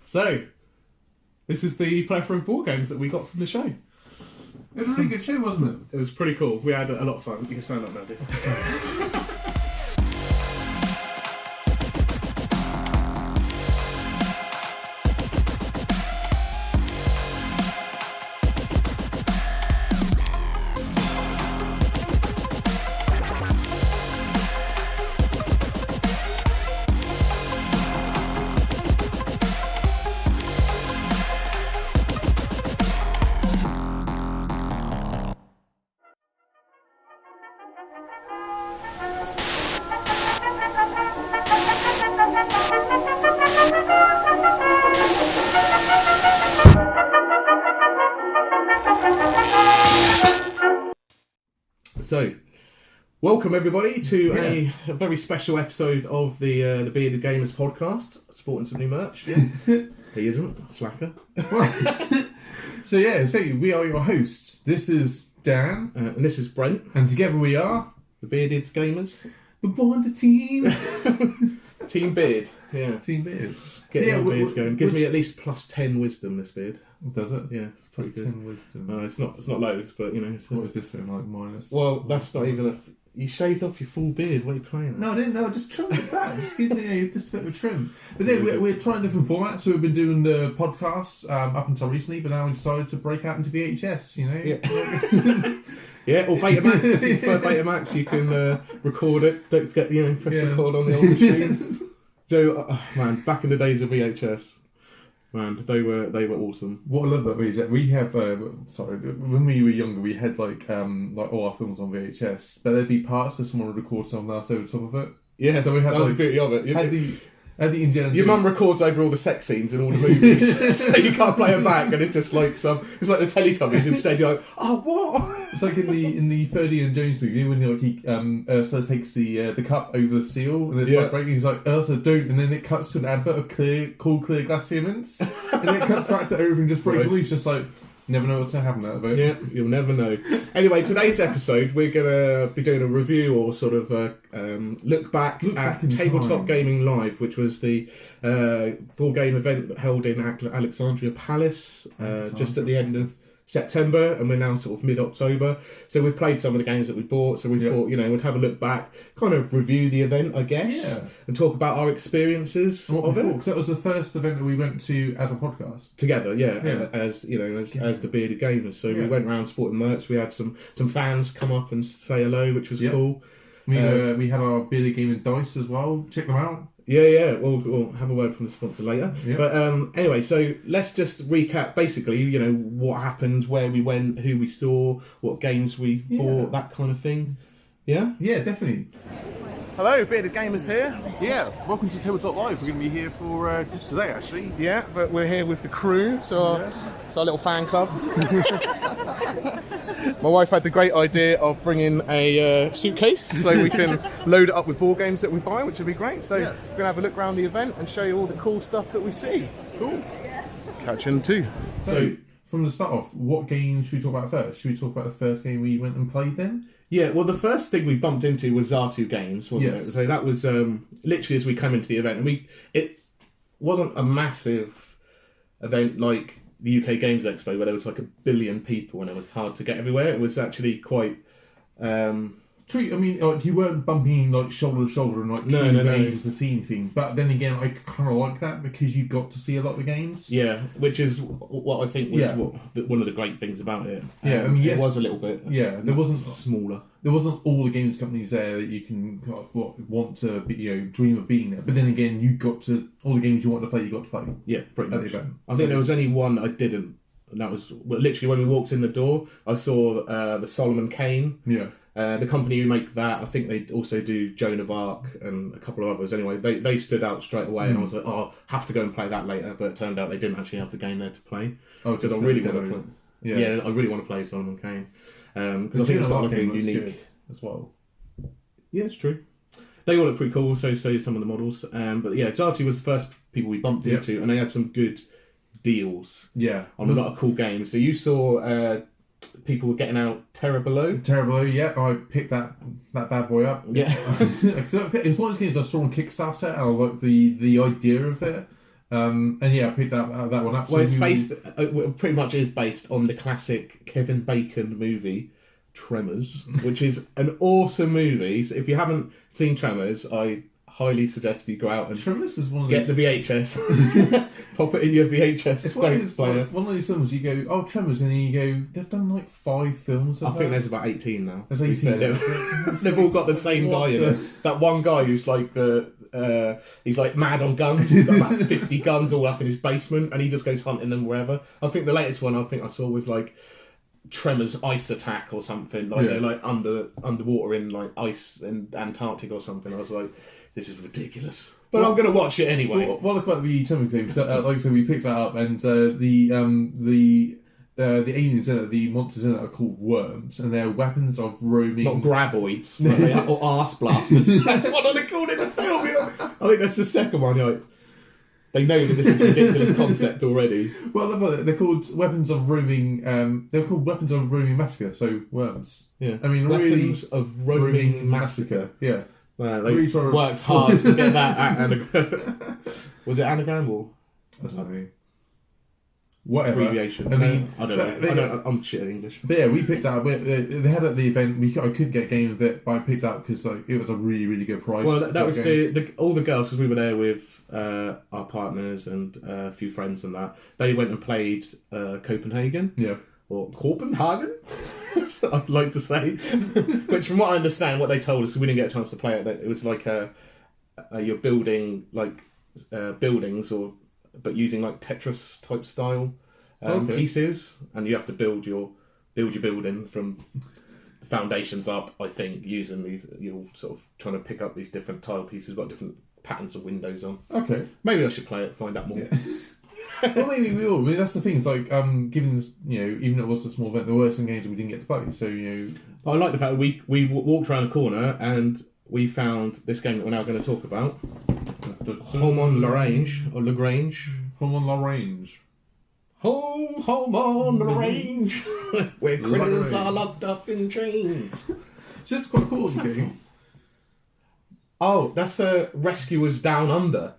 So, this is the plethora of board games that we got from the show. It was a really good show, wasn't it? It was pretty cool. We had a lot of fun. You can stand up now, dude. So, welcome everybody to a very special episode of the Bearded Gamers podcast, sporting some new merch. He isn't, slacker. So we are your hosts. This is Dan. And this is Brent. And together we are... The Bearded Gamers. The Wonder Team. Team Beard. Yeah. Team Beard. Get beards going. Gives me at least plus 10 wisdom, this beard. Does it? Yeah, it's pretty good. 10 wisdom. It's not loads, but you know. What is this then, like minus? Well, that's not even you shaved off your full beard. What are you playing at? No, I didn't know. Just trim it back. Just give me just a bit of a trim. But then we're trying different formats. So we've been doing the podcasts up until recently, but now we decided to break out into VHS. You know. Yeah. Yeah, or Betamax. If you prefer Betamax, you can record it. Don't forget, press record on the old machine. So, man, back in the days of VHS, man, they were awesome. What I love about VHS, we have when we were younger, we had like all our films on VHS, but there'd be parts that someone would record something else over the top of it. Yeah, so we had that was the beauty of it. The Indiana Your mum records over all the sex scenes in all the movies, so you can't play them back, and it's just like it's like the Teletubbies. Instead, you're like, oh, what? It's like in the third Indiana Jones movie when he Ursula takes the cup over the seal, and it's like breaking. He's like, Ursula, don't, and then it cuts to an advert of clear glass mints, and then it cuts back to everything just breaking. He's just like. Never know what's going to happen out of it. Yeah, you'll never know. Anyway, today's episode, we're going to be doing a review or sort of look back at Tabletop Gaming Live, which was the board game event held in Alexandria Palace just at the end of September, and we're now sort of mid-October. So we've played some of the games that we bought, so we thought, we'd have a look back, kind of review the event, I guess, and talk about our experiences of it. Because that was the first event that we went to as a podcast. Together, as the Bearded Gamers. So we went around sporting merch, we had some fans come up and say hello, which was cool. We had our Bearded Gaming dice as well, check them out. Yeah. We'll have a word from the sponsor later. Yeah. But anyway, so let's just recap basically, what happened, where we went, who we saw, what games we bought, that kind of thing. Yeah? Yeah, definitely. Hello, Bearded Gamers here. Yeah, welcome to Tabletop Live. We're going to be here for just today, actually. Yeah, but we're here with the crew, so it's our little fan club. My wife had the great idea of bringing a suitcase so we can load it up with board games that we buy, which would be great. So we're going to have a look around the event and show you all the cool stuff that we see. Cool. Catch you in two. So, from the start off, what game should we talk about first? Should we talk about the first game we went and played then? Yeah, well, the first thing we bumped into was Zartu Games, wasn't it? So that was literally as we came into the event. And it wasn't a massive event like the UK Games Expo where there was like 1 billion people and it was hard to get everywhere. It was actually quite... True, I mean, like, you weren't bumping like shoulder to shoulder and like no. to see anything. But then again, I kind of like that because you got to see a lot of the games. Yeah, which is what I think was one of the great things about it. Yeah, I mean, it was a little bit. Yeah, there wasn't smaller. There wasn't all the games companies there that you can want to be, dream of being there. But then again, you got to all the games you want to play. You got to play. Yeah, pretty much. I think there was only one I didn't, and that was literally when we walked in the door. I saw the Solomon Kane. Yeah. The company who make that, I think they also do Joan of Arc and a couple of others. Anyway, they stood out straight away, and I was like, have to go and play that later. But it turned out they didn't actually have the game there to play. Oh, because I really want to play. Yeah, I really want to play Solomon Kane because I think it's got something unique as well. Yeah, it's true. They all look pretty cool. So some of the models. But yeah, Zartu was the first people we bumped into, and they had some good deals. Yeah, on a lot of cool games. So you saw people were getting out Terror Below. Terror Below, yeah. I picked that bad boy up. Yeah. It's one of those games I saw on Kickstarter, and I liked the idea of it. And yeah, I picked that one up. Well, it's pretty much is based on the classic Kevin Bacon movie, Tremors, which is an awesome movie. So if you haven't seen Tremors, I highly suggest you go out and Tremors is one of get the VHS, pop it in your VHS player. One of those films you go, oh, Tremors, and then you go, they've done like 5 films. I think there's about 18 now. There's 18. They've all got the same guy in it. That one guy who's like he's like mad on guns. He's got about 50 guns all up in his basement, and he just goes hunting them wherever. I think the latest one I saw was like Tremors Ice Attack or something. Like they're like underwater in like ice in Antarctica or something. I was like, this is ridiculous. But I'm going to watch it anyway. Well, about the Tremor games, like I said, we picked that up, and the aliens in it, the monsters in it, are called worms, and they're weapons of roaming. Not graboids, or arse blasters. That's what they're called in the film. I think that's the second one. Like, they know that this is a ridiculous concept already. Well, they're called weapons of roaming. They're called weapons of roaming massacre. So worms. Yeah. I mean, weapons of roaming massacre. Yeah. Well, they worked hard to get that anagram. Was it anagram or? I don't know. Whatever. Abbreviation. I mean, I don't know. I'm shit at English. But yeah, we picked up. They had at the event. I couldn't get a game of it, but I picked up because it was a really, really good price. Well, that was all the girls, because we were there with our partners and a few friends and that. They went and played Copenhagen. Yeah. Or Copenhagen, I'd like to say. Which, from what I understand, what they told us, we didn't get a chance to play it. That it was like you're building like buildings, but using like Tetris type style pieces, and you have to build your building from the foundations up. I think using these, you're sort of trying to pick up these different tile pieces, got different patterns of windows on. Okay, maybe I should play it, find out more. Yeah. Well, maybe we will. I mean, that's the thing. It's like, given this, even though it was a small event, there were some games that we didn't get to play. So, I like the fact that we walked around the corner and we found this game that we're now going to talk about. Home on Lagrange, or Lagrange. Home on Lagrange. Home on Lagrange. Where critters are locked up in chains. It's just quite cool as a game. Oh, that's Rescuers Down Under.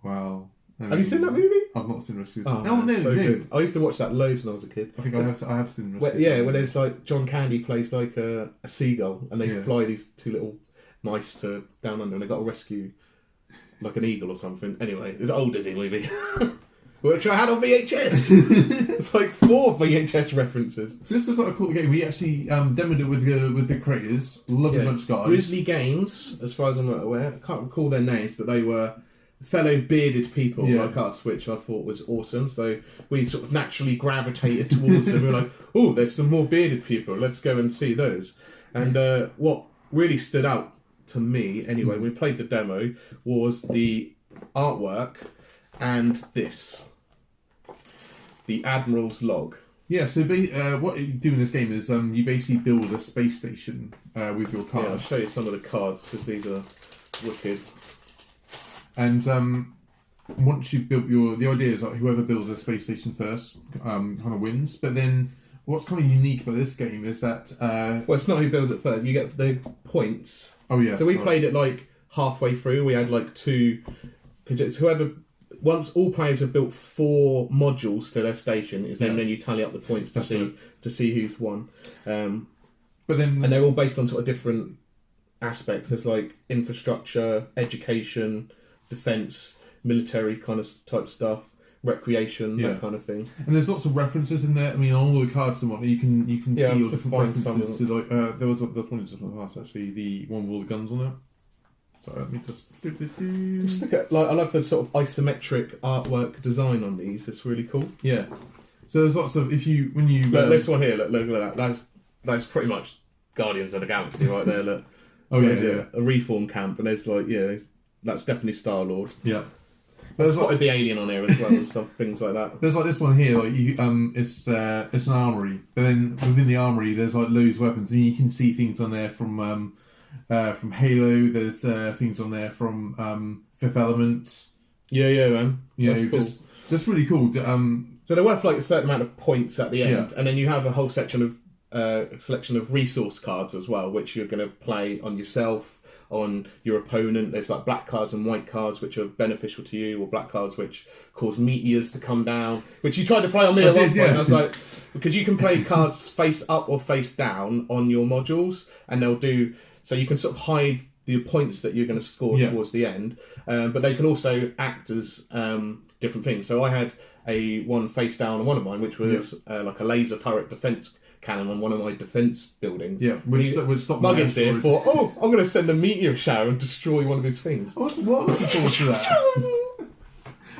Wow. Have you seen that movie? I've not seen Rescuers. Oh, no, so good. I used to watch that loads when I was a kid. I think I have seen Rescuers. Where there's like John Candy plays like a seagull, and they fly these two little mice to down under, and they got to rescue like an eagle or something. Anyway, it's an old Disney movie, which I had on VHS. It's like 4 VHS references. So this was like a cool game. We actually demoed it with the creators. Lovely bunch of guys. Grizzly Games, as far as I'm aware. I can't recall their names, but they were fellow bearded people like us, which I thought was awesome. So we sort of naturally gravitated towards them. We were like, oh, there's some more bearded people. Let's go and see those. And what really stood out to me, anyway, when we played the demo, was the artwork and this. The Admiral's Log. Yeah, so what you do in this game is you basically build a space station with your cards. Yeah, I'll show you some of the cards, because these are wicked. And once you've built the idea is like whoever builds a space station first kind of wins. But then what's kind of unique about this game is that... well, it's not who builds it first. You get the points. Oh, yeah. So we played it like halfway through. We had like 2... Because it's whoever... Once all players have built 4 modules to their station, then you tally up the points to see who's won. But then... And they're all based on sort of different aspects. There's like infrastructure, education, defence, military kind of type stuff, recreation, that kind of thing. And there's lots of references in there. I mean, on all the cards and whatnot, you can see all different references to like. There was one just on the last actually, the one with all the guns on it. So let me just look at, like, I love the sort of isometric artwork design on these. It's really cool. Yeah. So there's lots of look, this one here. Look at that. That's pretty much Guardians of the Galaxy right there. Look. Oh yeah, a reform camp, and there's like that's definitely Star-Lord. Yeah. There's spotted the alien on there as well and stuff, things like that. There's like this one here, like it's an armory, but then within the armory there's like loads of weapons, and you can see things on there from Halo. There's things on there from Fifth Element. Yeah, man. That's cool. Just really cool. So they're worth like a certain amount of points at the end, and then you have a whole selection of resource cards as well, which you're going to play on yourself, on your opponent. There's like black cards and white cards which are beneficial to you, or black cards which cause meteors to come down, which you tried to play on me at one point. And I was like, because you can play cards face up or face down on your modules, and they'll do so you can sort of hide the points that you're going to score towards the end, but they can also act as different things. So I had a one face down on one of mine, which was like a laser turret defense cannon on one of my defence buildings. Yeah, which stopped Muggins here thought, I'm going to send a meteor shower and destroy one of his things. I was looking forward to that.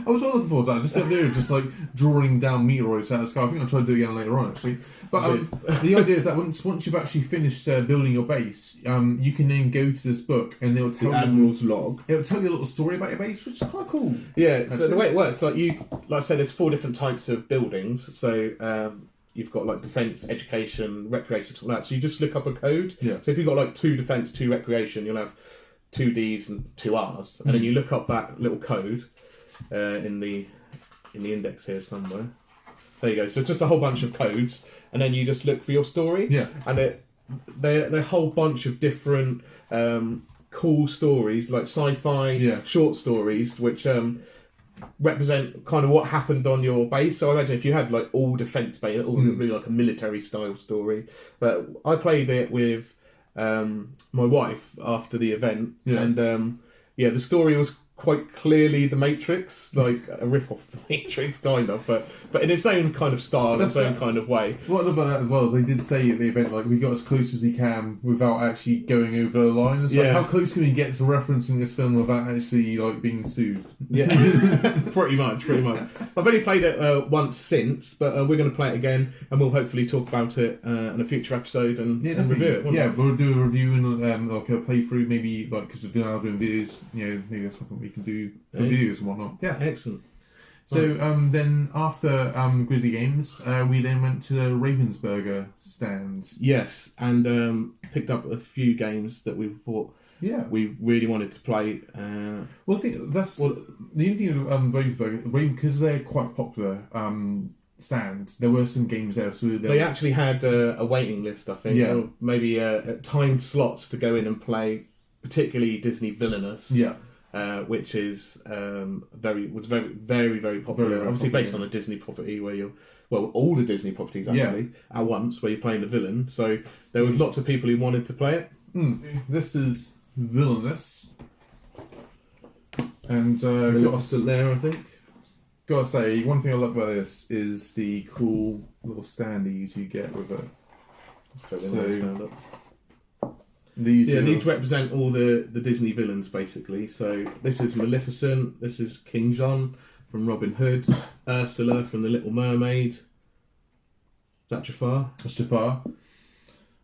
I was looking forward to that. Just up there, just like drawing down meteoroids out of the sky. I think I'll try to do it again later on, actually. But the idea is that once you've actually finished building your base, you can then go to this book and they'll tell the Admiral's Log. It'll tell you a little story about your base, which is quite cool. Yeah. So the way it works, like I said, there's 4 different types of buildings. So you've got like defence, education, recreation, stuff like that. So you just look up a code. Yeah. So if you've got like 2 defence, 2 recreation, you'll have 2 Ds and 2 Rs, and then you look up that little code in the index here somewhere. There you go. So it's just a whole bunch of codes, and then you just look for your story. Yeah. And they're a whole bunch of different cool stories, like sci-fi short stories, which represent kind of what happened on your base. So I imagine if you had like all defence base, it would be like a military style story. But I played it with my wife after the event, and the story was quite clearly The Matrix, like a rip off The Matrix, kind of, but in its own kind of style, its own kind of way. What about that as well? They did say at the event, like, we got as close as we can without actually going over the line. It's like, how close can we get to referencing this film without actually like being sued? Yeah, pretty much. I've only played it once since, but we're going to play it again, and we'll hopefully talk about it in a future episode and review it. Yeah, we'll do a review and like a playthrough, maybe like because we're now doing videos. Maybe that's something we can do for videos and whatnot. Yeah, excellent. So then after Grizzly Games, we then went to the Ravensburger stand. Yes, and picked up a few games that we thought we really wanted to play. Well, I think that's the only thing with Ravensburger, because they're quite popular stand. There were some games there, so they actually had a waiting list, I think. Yeah, or maybe timed slots to go in and play, particularly Disney Villainous. Yeah. Which is very, very popular. Very obviously popular, based on a Disney property where all the Disney properties actually at once, where you're playing the villain. So there was lots of people who wanted to play it. This is Villainous, and Maleficent there, I think. Gotta say, one thing I love about this is the cool little standees you get with it. These represent all the Disney villains, basically. So this is Maleficent, this is King John from Robin Hood, Ursula from The Little Mermaid. Is that Jafar? That's Jafar.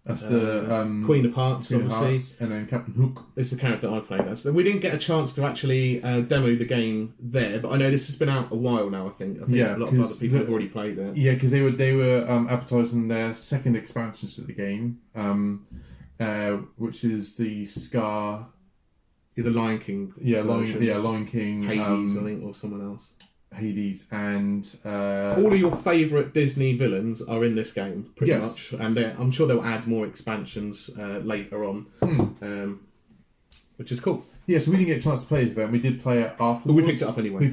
That's the Queen of Hearts, obviously. And then Captain Hook. It's the character I played as. So we didn't get a chance to actually demo the game there, but I know this has been out a while now, I think. A lot of other people have already played it. Yeah, because they were advertising their second expansions to the game. Which is the Scar, the Lion King. Lion King. Hades, I think, or someone else. Hades and all of your favourite Disney villains are in this game, pretty much, and I'm sure they'll add more expansions later on, which is cool. Yeah, so we didn't get a chance to play it then. We did play it afterwards. But we picked it up anyway.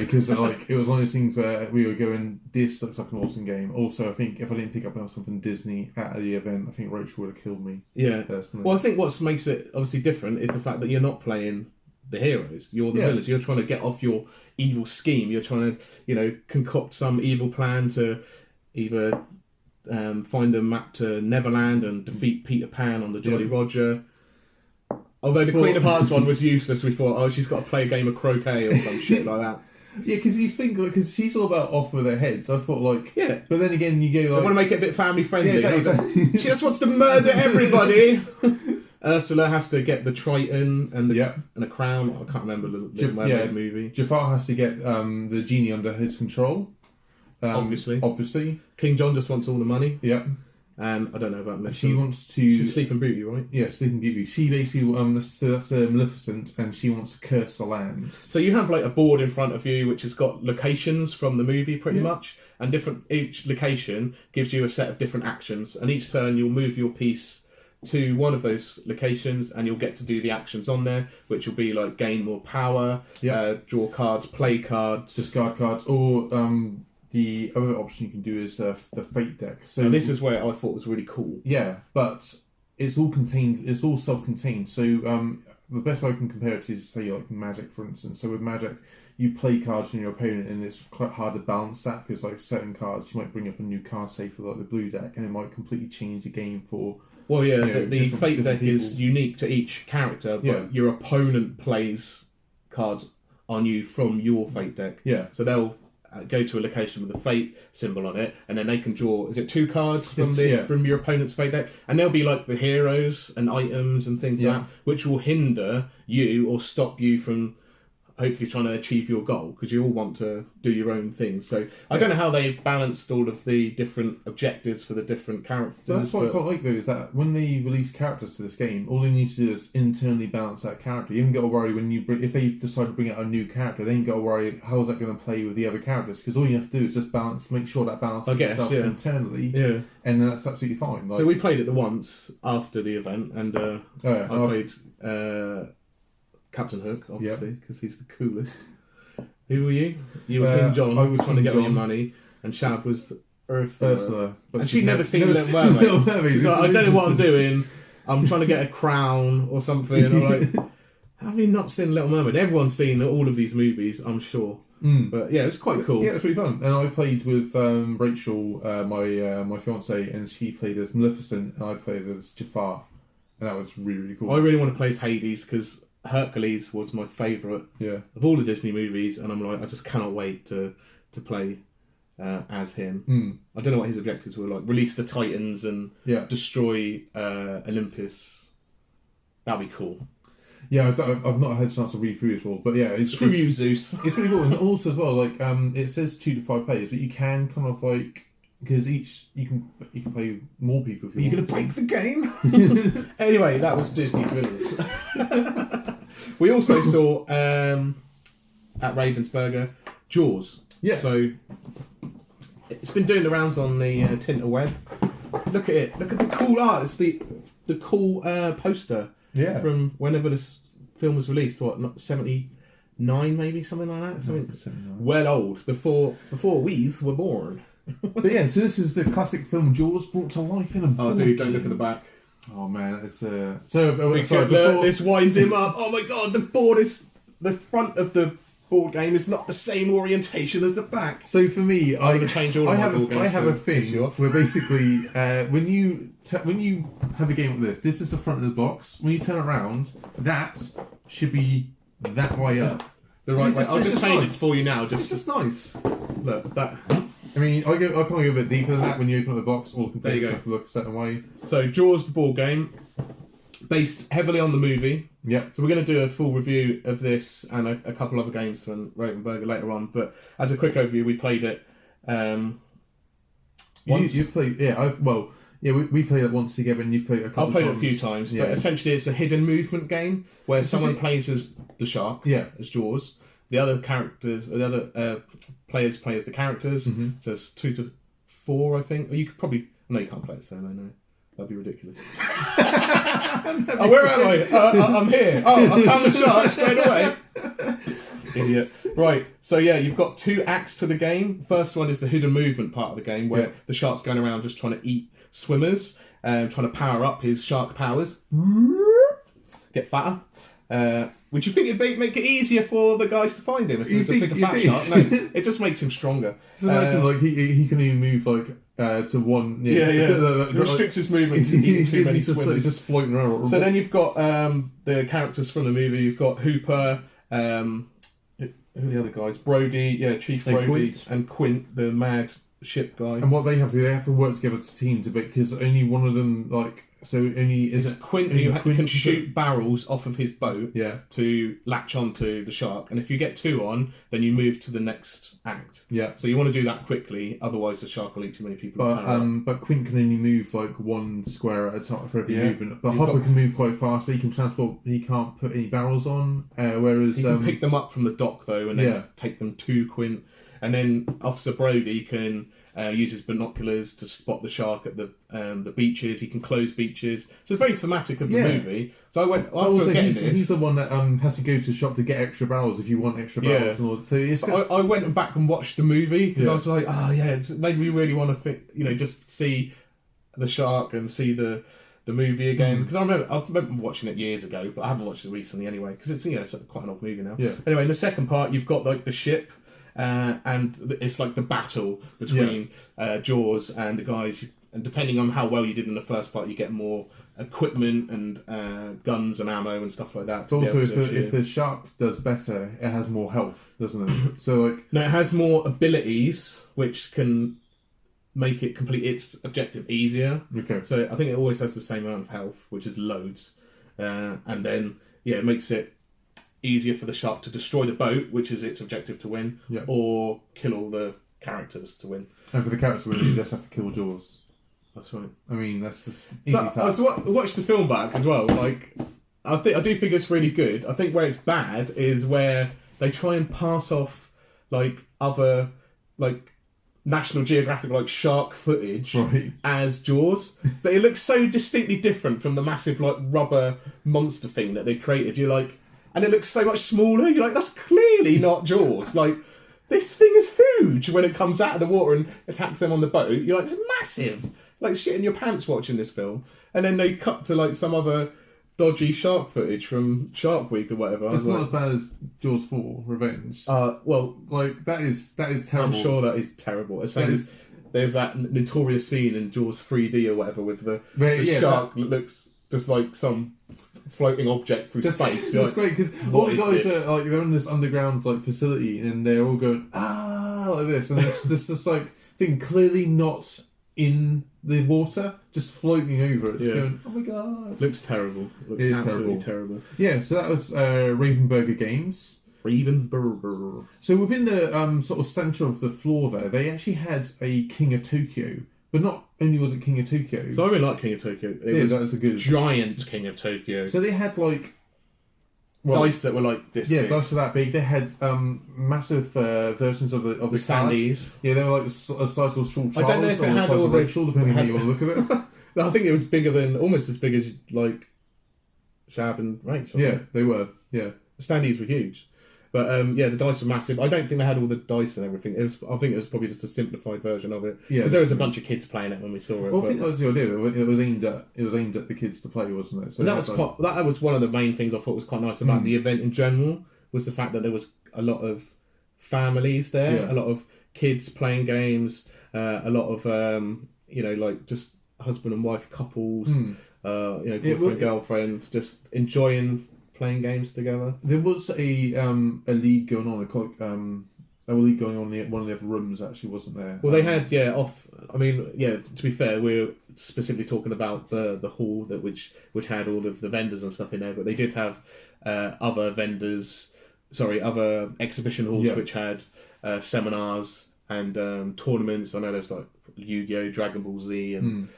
Because it was one of those things where we were going, this looks like an awesome game. Also, I think if I didn't pick up something Disney at the event, I think Rachel would have killed me. Yeah. Personally. Well, I think what makes it obviously different is the fact that you're not playing the heroes. You're the villains. You're trying to get off your evil scheme. You're trying to, concoct some evil plan to either find a map to Neverland and defeat Peter Pan on the Jolly Roger. Although the Queen of Hearts one was useless, we thought, she's got to play a game of croquet or some shit like that. Yeah, because you think, because she's all about off with her head, so I thought, but then again, you go, I want to make it a bit family friendly. Yeah, exactly. She just wants to murder everybody. Ursula has to get the Triton and a crown. I can't remember the movie. Jafar has to get the genie under his control. Obviously. Obviously. King John just wants all the money. Yep. And I don't know about Maleficent. She wants to... She's Sleeping Beauty, right? Yeah, Sleeping Beauty. She basically... that's Maleficent, and she wants to curse the lands. So you have like a board in front of you which has got locations from the movie pretty much, and each location gives you a set of different actions, and each turn you'll move your piece to one of those locations and you'll get to do the actions on there, which will be like gain more power, draw cards, play cards, discard cards, or the other option you can do is the fate deck. So and this is where I thought was really cool. Yeah, but it's all contained. It's all self-contained. So the best way I can compare it is, say, like Magic, for instance. So with Magic, you play cards from your opponent, and it's quite hard to balance that because, like, certain cards you might bring up a new card, say for like the blue deck, and it might completely change the game for. Well, yeah, the fate deck is unique to each character, but your opponent plays cards on you from your fate deck. Yeah. So they'll go to a location with a fate symbol on it, and then they can draw, is it 2 cards from from your opponent's fate deck? And they'll be like the heroes and items and things like that, which will hinder you or stop you from hopefully trying to achieve your goal, because you all want to do your own thing. So I don't know how they balanced all of the different objectives for the different characters. But that's what I quite like, though, is that when they release characters to this game, all they need to do is internally balance that character. You haven't got to worry if they decide to bring out a new character, they ain't got to worry how is that going to play with the other characters, because all you have to do is just make sure that balances itself internally, and that's absolutely fine. So we played it once after the event, and I played Captain Hook, obviously, because he's the coolest. Who were you? You were King John. I was trying to get all your money, and Shab was Ursula. But and she'd never seen Little Mermaid. So I don't know what I'm doing. I'm trying to get a crown or something. I'm like, have you not seen Little Mermaid? Everyone's seen all of these movies, I'm sure. But yeah, it was quite cool. Yeah, it was really fun. And I played with Rachel, my fiance, and she played as Maleficent, and I played as Jafar, and that was really, really cool. I really want to play as Hades because Hercules was my favourite of all the Disney movies, and I'm like, I just cannot wait to play as him. I don't know what his objectives were, like release the Titans and destroy Olympus. That'd be cool. Yeah, I've not had a chance to read through this all, but yeah, screw you, Zeus. It's really cool, and also as well, like it says 2 to 5 players, but you can kind of like. Because you can play more people. If Are you going to break the game? Anyway, that was Disney's Villains. We also saw at Ravensburger Jaws. Yeah. So it's been doing the rounds on the Tinterweb. Look at it. Look at the cool art. It's the cool poster. Yeah. From whenever this film was released. What? Not 79 maybe, something like that. Something well old before we were born. But yeah, so this is the classic film Jaws brought to life in a board. Oh, dude, don't look at the back. Oh man, it's this winds him up. Oh my god, the front of the board game is not the same orientation as the back. So for me, I have a thing where basically when you have a game like this is the front of the box. When you turn around, that should be that way up. The right way. I'll just change it for you now. It's just nice. Look, that. I mean, I can't go a bit deeper than that when you open up the box. All the components have to look a certain way. So, Jaws, the board game, based heavily on the movie. Yeah. So we're going to do a full review of this and a couple other games from Ravensburger later on. But as a quick overview, we played it once. You've played, we played it once together, and you've played it a couple of times. I've played it a few times, but essentially it's a hidden movement game where someone plays as the shark, as Jaws. The other players play as the characters. So it's 2 to 4, I think. Or you could probably... No, you can't play it solo, no. That'd be ridiculous. Where am I? I'm here. I found the shark straight away. Idiot. Right, so yeah, you've got 2 acts to the game. First one is the hidden movement part of the game, where the shark's going around just trying to eat swimmers, trying to power up his shark powers. Get fatter. Would you think it'd make it easier for the guys to find him if he was a bigger fat shark? No, it just makes him stronger. So imagine like he can even move like to one. It restricts his movement to eating too many swimmers. He's just floating around. So then you've got the characters from the movie. You've got Hooper, who are the other guys? Brody, Chief Brody, and Quint, the mad ship guy. And what they have to do, they have to work together as a team because only one of them So only It's Quint who can shoot barrels off of his boat to latch onto the shark, and if you get 2 on, then you move to the next act. Yeah. So you want to do that quickly, otherwise the shark will eat too many people. But Quint can only move like 1 square at a time for every movement. But Hopper can move quite fast, but he can transport. He can't put any barrels on. Whereas he can pick them up from the dock though, and then take them to Quint. And then Officer Brody can use his binoculars to spot the shark at the beaches. He can close beaches. So it's very thematic of the movie. So I went after getting this. He's the one that has to go to the shop to get extra barrels if you want extra barrels. And all. So I went back and watched the movie because I was like, it's made me really want to just see the shark and see the movie again. Because I remember watching it years ago, but I haven't watched it recently anyway because it's quite an old movie now. Yeah. Anyway, in the second part, you've got like the ship. And it's like the battle between Jaws and the guys. And depending on how well you did in the first part, you get more equipment and guns and ammo and stuff like that. Also, if the shark does better, it has more health, doesn't it? So no, it has more abilities, which can make it complete its objective easier. Okay. So I think it always has the same amount of health, which is loads. And then it makes it easier for the shark to destroy the boat, which is its objective to win, or kill all the characters to win. And for the characters to win, you just have to kill Jaws. That's right. I mean, that's just easy task. I watched the film back as well. Like, I do think it's really good. I think where it's bad is where they try and pass off like other like National Geographic like shark footage as Jaws, but it looks so distinctly different from the massive like rubber monster thing that they created. You're like. And it looks so much smaller. You're like, that's clearly not Jaws. Like, this thing is huge when it comes out of the water and attacks them on the boat. You're like, it's massive. Like, shit in your pants watching this film. And then they cut to, like, some other dodgy shark footage from Shark Week or whatever. It's not as bad as Jaws 4, Revenge. Well... Like, that is terrible. I'm sure that is terrible. There's that notorious scene in Jaws 3D or whatever with the shark that looks just like some... floating object through space. That's great because all the guys are like they're in this underground like facility and they're all going like this, and this just like thing clearly not in the water, just floating over it, just going, oh my god, it looks terrible. It looks absolutely terrible. Yeah, so that was Ravenburger Games. Ravensburger. So within the sort of centre of the floor there, they actually had a King of Tokyo. But not only was it King of Tokyo. So I really like King of Tokyo. It was a good giant King of Tokyo. So they had like dice that were like this. Yeah, big. Dice that big. They had massive versions of the standees. Yeah, they were like a size of small child. I don't know if it had all the Rachel, depending on how you want to look at it. No, I think it was bigger than almost as big as like Shab and Rachel. Yeah, they were. Yeah, the standees were huge. But the dice were massive. I don't think they had all the dice and everything. I think it was probably just a simplified version of it. Yeah, because there was a bunch of kids playing it when we saw it. Well, I think that was the idea. It was aimed at the kids to play, wasn't it? So that was one of the main things I thought was quite nice about the event in general. Was the fact that there was a lot of families there, a lot of kids playing games, a lot of like just husband and wife couples, boyfriend girlfriend, just enjoying playing games together. There was a league going on. A league going on in one of the other rooms. Actually, wasn't there? Well, they had to be fair, we're specifically talking about the hall which had all of the vendors and stuff in there. But they did have other exhibition halls which had seminars and tournaments. I know there's like Yu-Gi-Oh, Dragon Ball Z, and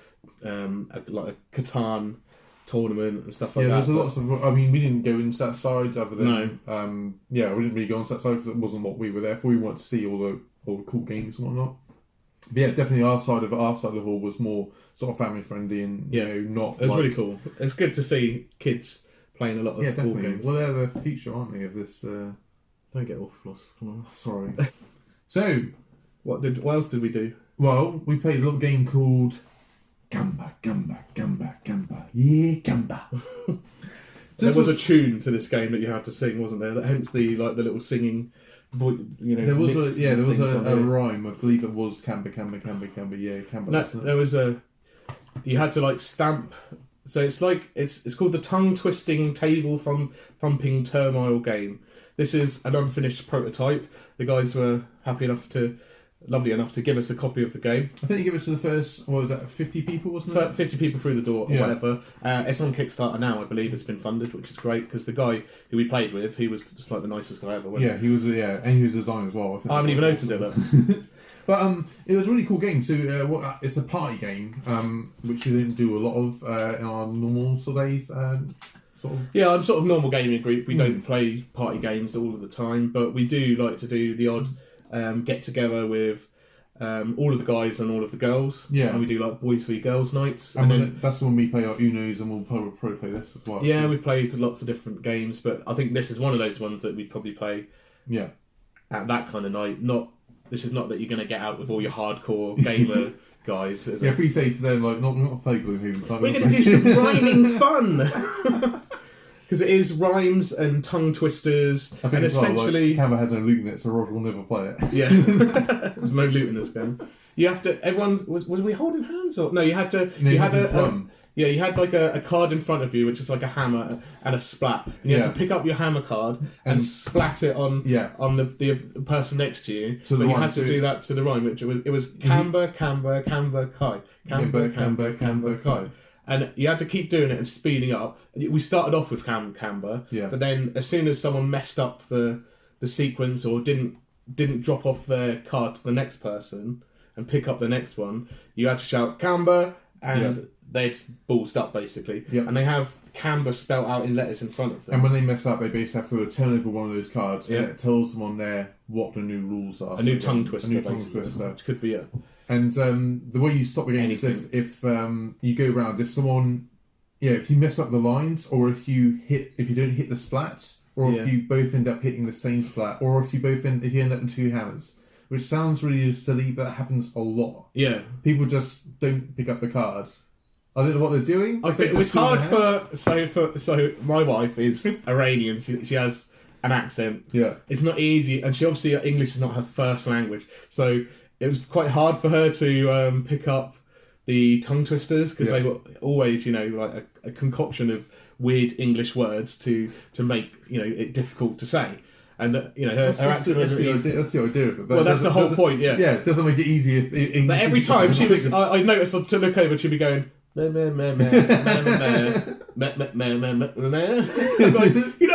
like a Catan tournament and stuff like that. Yeah, there's lots of. I mean, we didn't go into that side other than. No. We didn't really go into that side because it wasn't what we were there for. We wanted to see all the cool games and whatnot. But yeah, definitely our side of the hall was more sort of family friendly and not. It was really cool. It's good to see kids playing a lot of cool games. Well, they're the future, aren't they? Of this. Don't get off, Floss. Come on. Sorry. So, what else did we do? Well, we played a little game called. Gamba, gamba, gamba, gamba, yeah, gamba. There was a tune to this game that you had to sing, wasn't there? Hence the little singing, There was a rhyme. I believe it was Camba, Camba, Camba, Camba, yeah, Camba. No, there was you had to stamp. So it's it's called the tongue twisting table thumping turmoil game. This is an unfinished prototype. The guys were happy enough to lovely enough to give us a copy of the game. I think you give us to the first, what was that, 50 people, wasn't it? 50 people through the door, or whatever. It's on Kickstarter now, I believe. It's been funded, which is great, because the guy who we played with, he was just like the nicest guy ever. Yeah, he was, and he was designed as well. I haven't even opened it, but... But it was a really cool game. So it's a party game, which we didn't do a lot of in our normal sort of days. Yeah, I'm sort of normal gaming group. We don't play party games all of the time, but we do like to do the odd get together with all of the guys and all of the girls. Yeah, and we do like boys v girls nights. And then, that's when we play our Unos, and we'll probably play this as well. Yeah, we've played lots of different games, but I think this is one of those ones that we'd probably play. Yeah, at that kind of night. This is not that you're going to get out with all your hardcore gamer guys. Is if we say to them like, not play Blue Who, we're going to do some rhyming fun. Because it is rhymes and tongue twisters, I think and essentially, Canva has no loot in it, so Roger will never play it. Yeah, there's no loot in this game. You have to. Everyone was we holding hands or no? You had to. No, you had a. Yeah, you had like a card in front of you, which is like a hammer and a splat. And you had to pick up your hammer card and splat it on the person next to you. But you had to do that to the rhyme, which it was camber, camber, camber, kai. Camber, camber, camber, kai. And you had to keep doing it and speeding up. We started off with camber, but then as soon as someone messed up the sequence or didn't drop off their card to the next person and pick up the next one, you had to shout camber and they'd ballsed up basically. And they have camber spelt out in letters in front of them. And when they mess up, they basically have to turn over one of those cards and it tells them on there what the new rules are. A new tongue twister. Which could be it. And the way you stop the game is if you go around, if someone, if you mess up the lines, or if you don't hit the splats, or if you both end up hitting the same splat, or if you end up with two hammers, which sounds really silly, but that happens a lot. Yeah, people just don't pick up the card. I don't know what they're doing. I think it was hard so my wife is Iranian. She has an accent. Yeah, it's not easy, and she obviously English is not her first language, so it was quite hard for her to pick up the tongue twisters because they were always, like a concoction of weird English words to make it difficult to say. And her accent. That's the idea of it. Well, that's the whole point. Yeah, it doesn't make it easy if English. But every time she was, I noticed to look over, she'd be going. Like, you're not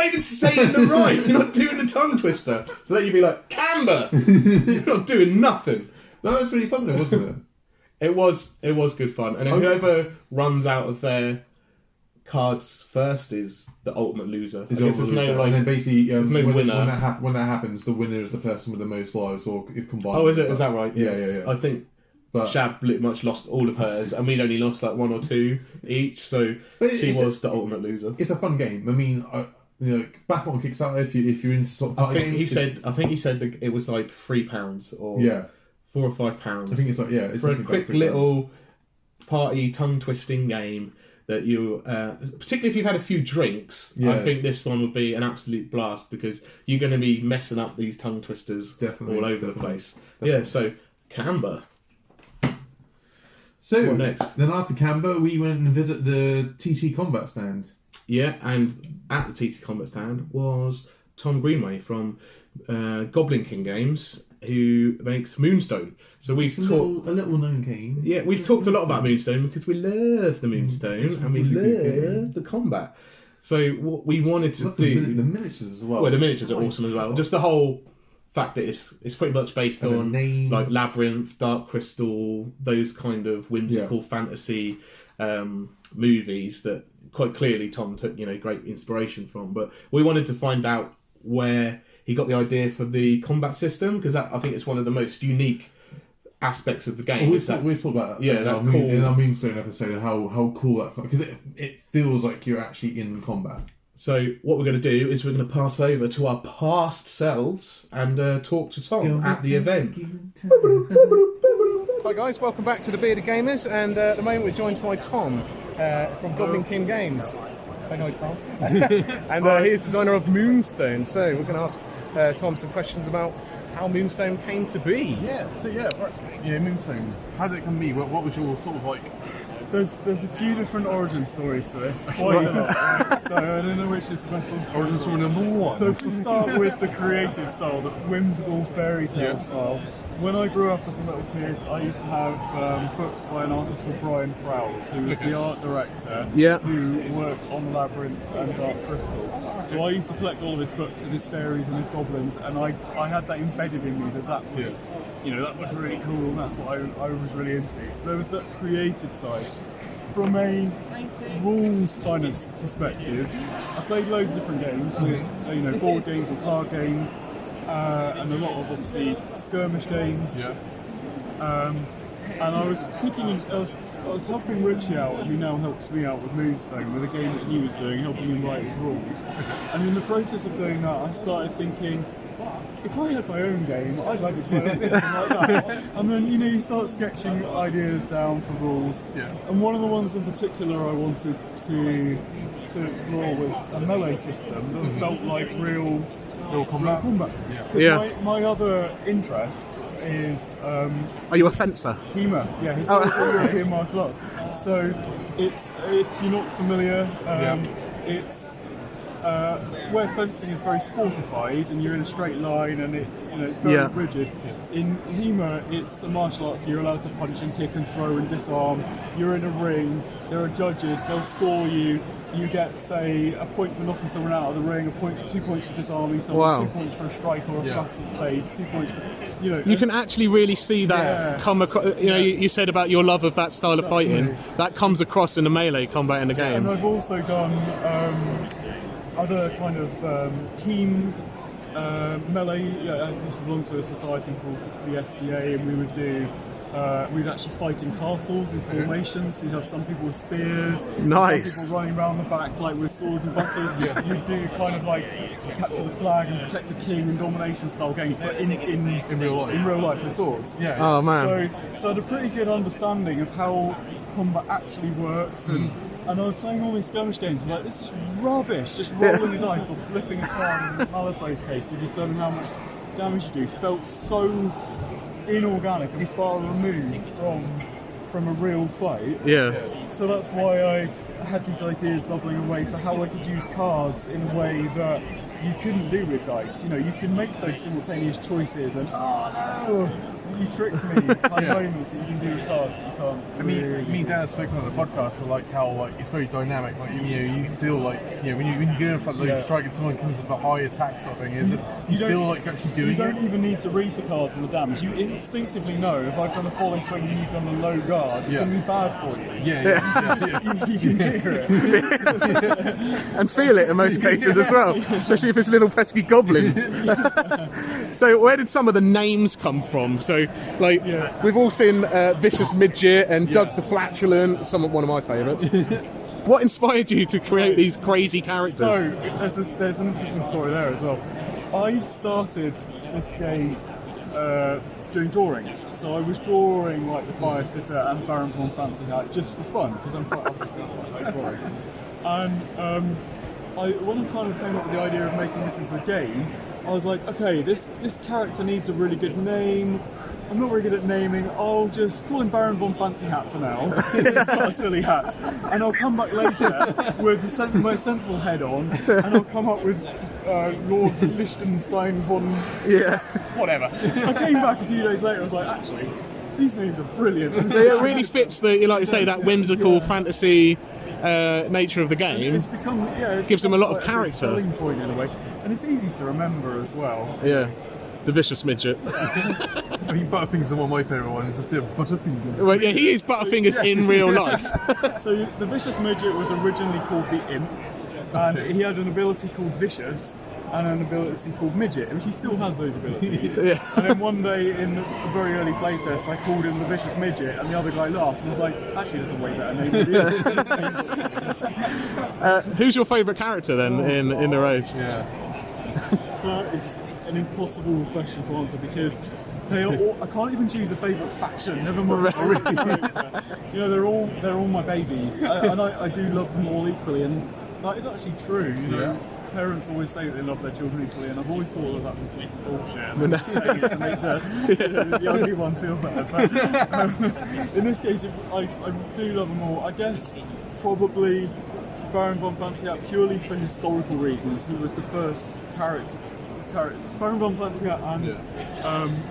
even saying the rhyme. You're not doing the tongue twister. So then you'd be like, camber. You're not doing nothing. That was really fun though, wasn't it? It was good fun. And whoever runs out of their cards first is the ultimate loser. And then basically, when that happens, the winner is the person with the most lives, or if combined. Oh, is it? Is that right? Yeah. I think. But Shab pretty much lost all of hers, and we'd only lost like one or two each, so she was the ultimate loser. It's a fun game. I mean, back on Kickstarter, if you're into sort of party games, I think he said it was like £3 or £4 or £5. I think it's like it's for a quick little party tongue twisting game that you, particularly if you've had a few drinks, I think this one would be an absolute blast because you're going to be messing up these tongue twisters all over the place. Yeah, so Camber. So what next? Then after Camber, we went and visited the TTcombat stand. Yeah, and at the TTcombat stand was Tom Greenway from Goblin King Games, who makes Moonstone. So we've talked a little known game. Yeah, we've talked a lot about Moonstone because we love the Moonstone and we love the combat. So what we wanted to do the miniatures as well. Well, the miniatures are awesome as well. Just the whole fact that it's pretty much based on names. Like Labyrinth, Dark Crystal, those kind of whimsical fantasy movies that quite clearly Tom took great inspiration from. But we wanted to find out where he got the idea for the combat system because I think it's one of the most unique aspects of the game. We've talked about that. Yeah, in our Moonstone episode, how cool that because it feels like you're actually in combat. So what we're going to do is we're going to pass over to our past selves and talk to Tom at the event. Hi guys, welcome back to the Bearded Gamers, and at the moment we're joined by Tom from Goblin King Games. Say hi, Tom. And he's designer of Moonstone. So we're going to ask Tom some questions about how Moonstone came to be. Moonstone. How did it come to be? What was your sort of There's a few different origin stories to this, quite a lot, right? So I don't know which is the best one. Origin story number 1. So if we start with the creative style, the whimsical fairy tale style. When I grew up as a little kid, I used to have books by an artist called Brian Proud, who was the art director, who worked on Labyrinth and Dark Crystal. So I used to collect all of his books and his fairies and his goblins, and I had that embedded in me that was, that was really cool, and that's what I was really into. So there was that creative side. From a rules kind of perspective, I played loads of different games with, board games and card games. And a lot of obviously skirmish games. And I was helping Richie out, who now helps me out with Moonstone, with a game that he was doing, helping him write his rules. And in the process of doing that, I started thinking, if I had my own game, I'd like it to work like this and like that. And then, you start sketching ideas down for rules. And one of the ones in particular I wanted to explore was a melee system that felt like real combat. My other interest is... Are you a fencer? HEMA, historical European martial arts. So it's, if you're not familiar, it's where fencing is very sportified and you're in a straight line and it's very rigid. In HEMA, it's a martial arts, so you're allowed to punch and kick and throw and disarm. You're in a ring, there are judges, they'll score you. You get, say, a point for knocking someone out of the ring, 2 points for disarming someone, 2 points for a strike or a thrust of the face, 2 points for, You can actually really see that come across. You said about your love of that style of fighting. That comes across in the melee combat in the game. And I've also done other kind of team melee. I used to belong to a society called the SCA, and we would do... we'd actually fight in castles in formations. So you'd have some people with spears, some people running around the back like with swords and bucklers. You'd do kind of like capture the flag and protect the king and domination style games, but in real life with swords. Oh man! So I had a pretty good understanding of how combat actually works, and I was playing all these skirmish games. Like, this is rubbish. Just rolling the dice or flipping a card in Malifaux's case to determine how much damage you do felt so inorganic and far removed from a real fight. So that's why I had these ideas bubbling away for how I could use cards in a way that you couldn't do with dice. You can make those simultaneous choices and you tricked me kind of moments that you can do with cards that you can't. Me and Dan have spoken on the podcast, so like how it's very dynamic. Like you feel like when you go in front of the strike and someone comes with a high attack sort of thing, you feel like you're actually doing it. You don't even need to read the cards and the damage. You instinctively know if I've done a falling swing and you've done a low guard, it's going to be bad for you. You can hear it. And feel it in most cases as well, especially if it's little pesky goblins. So where did some of the names come from? So we've all seen Vicious Midget and Doug the Flatulent, one of my favourites. What inspired you to create these crazy characters? So there's an interesting story there as well. I started this game doing drawings. So I was drawing like the Fire Spitter and Baron von Fancy Hat just for fun, because I'm quite artistic, I like drawing. And when I kind of came up with the idea of making this into a game, I was like, okay, this character needs a really good name. I'm not very good at naming. I'll just call him Baron von Fancy Hat for now. It's not a silly hat. And I'll come back later with the most sensible head on, and I'll come up with Lord Liechtenstein von... whatever. I came back a few days later, I was like, actually, these names are brilliant. So it really fits the, like you say, that whimsical fantasy nature of the game. It's become, it gives them a lot of character. Selling point in a way, and it's easy to remember as well. The Vicious Midget. I mean, Butterfingers are one of my favourite ones. Just Butterfingers. Well, he is Butterfingers in real life. So the Vicious Midget was originally called the Imp, and he had an ability called Vicious and an ability called Midget, which he still has those abilities. And then one day in a very early playtest, I called him the Vicious Midget, and the other guy laughed and was like, actually, that's a way better name. Who's your favourite character then in the Rage? That is an impossible question to answer, because they are all, I can't even choose a favourite faction, never mind. They're all my babies, and I do love them all equally, and that is actually true. parents always say that they love their children equally, and I've always thought that was bullshit. And I'm saying it to make the ugly one feel better. But in this case, I do love them all. I guess probably Baron von Fantiat purely for historical reasons. He was the first character. Baron von Fantiat and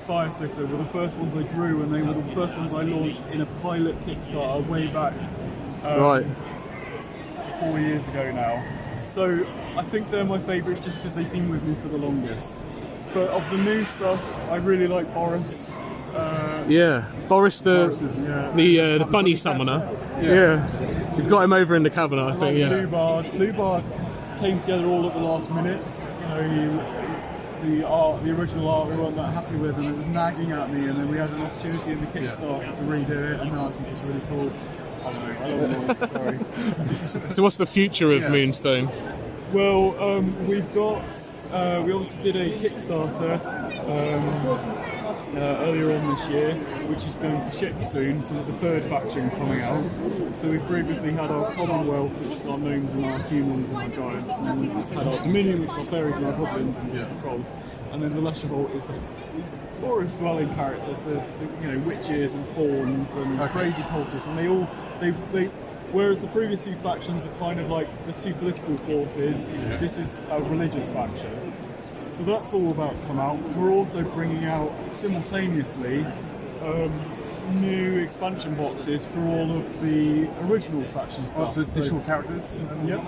Fire Splitter were the first ones I drew, and they were the first ones I launched in a pilot Kickstarter way back 4 years ago now. So I think they're my favourites just because they've been with me for the longest. But of the new stuff, I really like Boris. Boris the bunny summoner. Yeah. You've got him over in the cabinet, I think. Lubard came together all at the last minute. You know, the original art we weren't that happy with, and it was nagging at me, and then we had an opportunity in the Kickstarter to redo it, and now I think it's really cool. I don't know, I love it all, sorry. So what's the future of Moonstone? Well, we obviously did a Kickstarter earlier on this year, which is going to ship soon, so there's a third faction coming out. So we've previously had our Commonwealth, which is our gnomes and our humans and our giants, and then we've had our Dominion, which is our fairies and our goblins and trolls, and then the Lesser Vault is the forest dwelling characters. There's witches and fauns and crazy cultists, and they whereas the previous two factions are kind of like the two political forces, this is a religious faction. So that's all about to come out. We're also bringing out simultaneously new expansion boxes for all of the original faction stuff. So additional characters? Yep.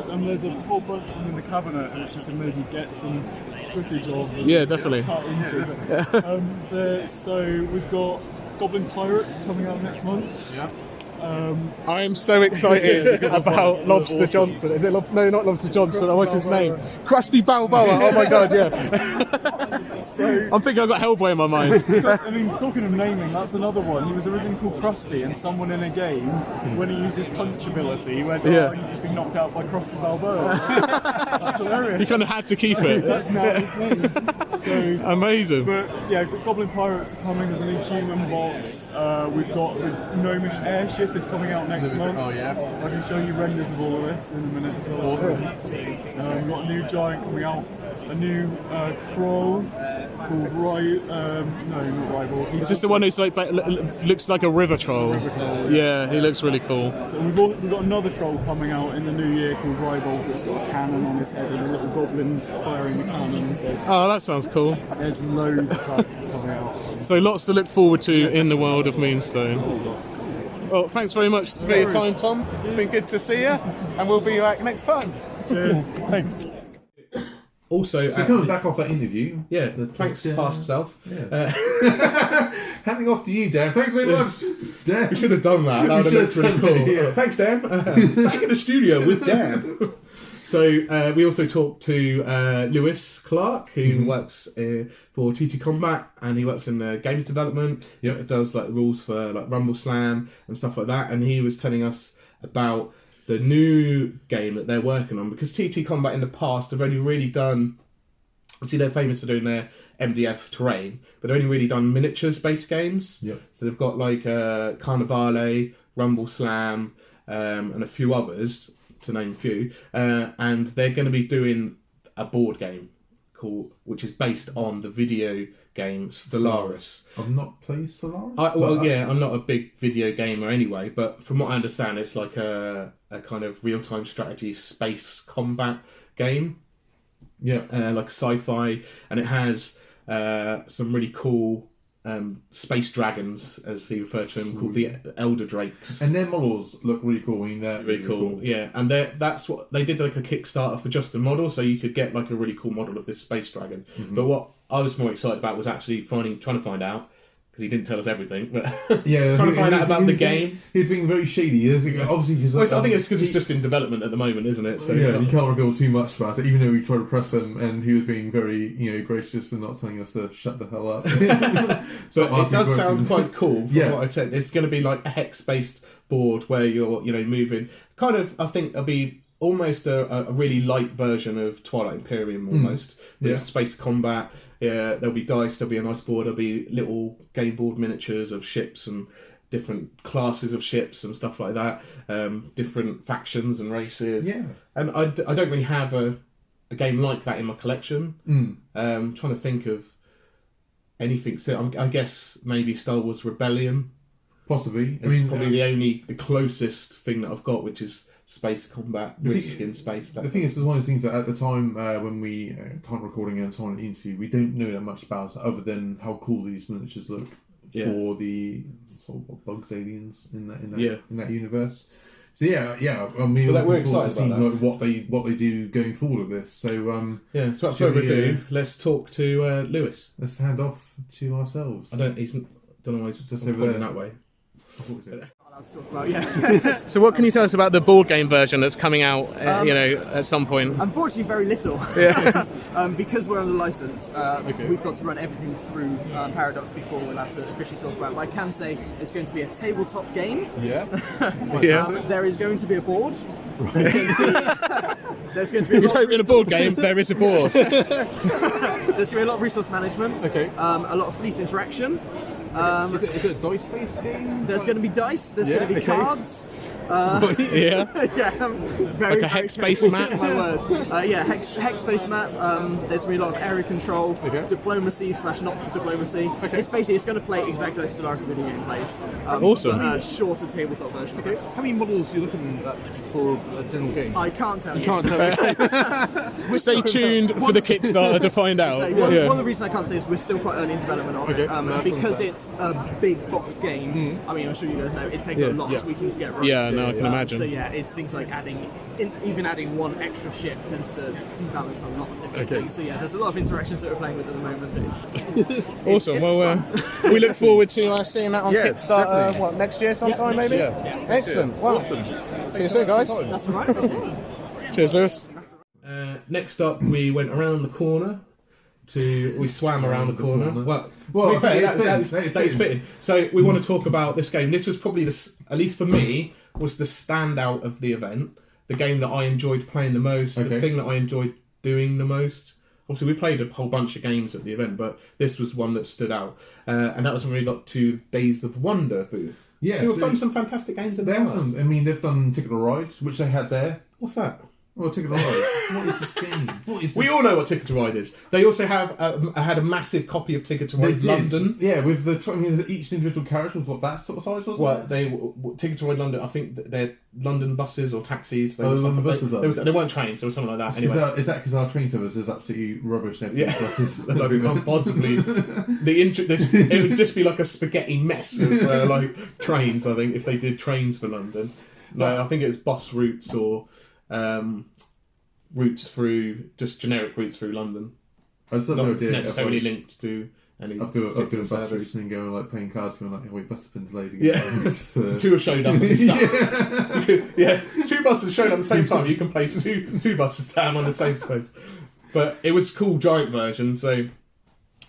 And there's a whole bunch of them in the cabinet which you can maybe get some footage of. Definitely. Cut into. So we've got Goblin Pirates coming out next month. Yeah. I am so excited about Lobster Johnson. Is it no, not Lobster Johnson? What's his name? Krusty Balboa. Oh my god, yeah. I'm thinking I've got Hellboy in my mind. I mean, talking of naming, that's another one. He was originally called Krusty, and someone in a game, when he used his punch ability, went, you've just been knocked out by Krusty Balboa. That's hilarious. He kind of had to keep it. That's now his name. So, amazing. But yeah, Goblin Pirates are coming as a new human box. We've got the Gnomish Airship is coming out next month. Oh yeah. I can show you renders of all of this in a minute as well. Awesome. We've got a new giant coming out, a new troll called not Rival. It's just the one who's like looks like a river troll. Yeah, he looks really cool. So we've got another troll coming out in the new year called Rival, that's got a cannon on his head and a little goblin firing the cannon. So that sounds cool. there's loads of characters coming out. So lots to look forward to in the world of Moonstone. Well, thanks very much for your time, Tom. It's been good to see you, and we'll be back next time. Cheers. Thanks. Also, so coming back off that interview, thanks past self. Handing off to you, Dan. Thanks very much, Dan. We should have done that. That would have looked really cool. Thanks, Dan. Back in the studio with Dan. So we also talked to Lewis Clarke, who works for TTcombat, and he works in games development. It does like rules for like Rumble Slam and stuff like that. And he was telling us about the new game that they're working on, because TTcombat in the past have only really done. See, they're famous for doing their MDF terrain, but they've only really done miniatures-based games. Yep. So they've got like Carnivale, Rumble Slam, and a few others, to name a few, and they're going to be doing a board game which is based on the video game Stellaris. I've not played Stellaris. I'm not a big video gamer anyway, but from what I understand, it's like a kind of real-time strategy space combat game. Like sci-fi, and it has some really cool space dragons, as he referred to them, called the Elder Drakes. And their models look really cool. I mean, they're really cool. Yeah, and that's what they did, like a Kickstarter for just the model, so you could get like a really cool model of this space dragon. Mm-hmm. But what I was more excited about was actually trying to find out, because he didn't tell us everything, but trying to find out about the game. He's being very shady. Obviously, because I think it's because it's just in development at the moment, isn't it? So you can't reveal too much about it, even though we tried to press him, and he was being very, gracious and not telling us to shut the hell up. So it does sound quite cool. From what I said, it's going to be like a hex-based board where you're, moving. Kind of, I think it'll be almost a really light version of Twilight Imperium, almost with space combat. Yeah, there'll be dice, there'll be a nice board, there'll be little game board miniatures of ships and different classes of ships and stuff like that, different factions and races. Yeah. And I don't really have a a game like that in my collection. Trying to think of anything. So I guess maybe Star Wars Rebellion. Possibly. It's probably the closest thing that I've got, which is space combat, risk in space. The thing is, it's one of those things that at the time when we time recording and time the interview, we don't know that much about it other than how cool these miniatures look for the sort of bugs aliens in that universe. So I mean, so we're looking forward excited to seeing about that. what they do going forward with this. So so without further ado, let's talk to Lewis. Let's hand off to ourselves. I don't know why he's just over there that way. So what can you tell us about the board game version that's coming out at some point? Unfortunately very little. Because we're under license, we've got to run everything through Paradox before we're allowed to officially talk about it. But I can say it's going to be a tabletop game. There is going to be a board. There's going to be you hope in a board game there is a board. There's going to be a lot of resource management, a lot of fleet interaction. Is it a dice-based game? There's going to be dice. There's going to be cards. Very like a hex-based map. My word. Hex-based map. There's going to be a lot of area control, diplomacy / not diplomacy. It's going to play exactly like Stellaris video game plays. Awesome. But a shorter tabletop version. How many models are you looking at for a general game? I can't tell you. Stay tuned for the Kickstarter to find out. One of the reasons I can't say is we're still quite early in development of it. Because it's a big box game. I mean, I'm sure you guys know it takes a lot of tweaking to get right. I can imagine. So it's things like adding one extra ship tends to debalance a lot of different things. So there's a lot of interactions that we're playing with at the moment. Awesome. We look forward to seeing that on Kickstarter. Next year sometime maybe. Excellent. Well, awesome. See you soon, guys. That's all right. Cheers, Lewis. Next up, we went around the corner. We swam around the corner. Well, to be fair, that is fitting. So we want to talk about this game. This was probably, at least for me, was the standout of the event. The game that I enjoyed playing the most. The thing that I enjoyed doing the most. Obviously, we played a whole bunch of games at the event, but this was one that stood out. And that was when we got to Days of Wonder booth. Yeah, They've done some fantastic games in the past. They've done Ticket to Ride, which they had there. What's that? Well, Ticket to Ride. What is this game? We all know what Ticket to Ride is. They also had a massive copy of Ticket to Ride London. Yeah, with each individual character was what that sort of size was. Ticket to Ride London. I think they're London buses or taxis. They weren't trains. There was something like that. Anyway, is that because our train service is absolutely rubbish? Buses. Possibly. It would just be like a spaghetti mess of trains. I think if they did trains for London. No, I think it was bus routes or. Routes through generic routes through London. I just not necessarily linked to any. I've doing bus routes and going playing cards, going wait, bus pins laid again. Two have showed up at the start. Two buses showed up at the same time. You can place two buses down on the same space. But it was a cool giant version, so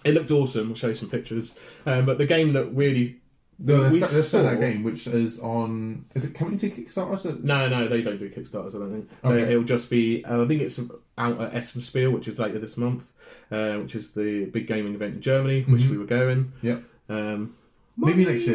it looked awesome. I'll show you some pictures. But the game that really. Let's start that game, which is on. Is it coming to Kickstarter? No, they don't do Kickstarters. I don't think. Okay. It'll just be. I think it's out at Essen Spiel, which is later this month, which is the big gaming event in Germany, which we were going. Yep. Maybe next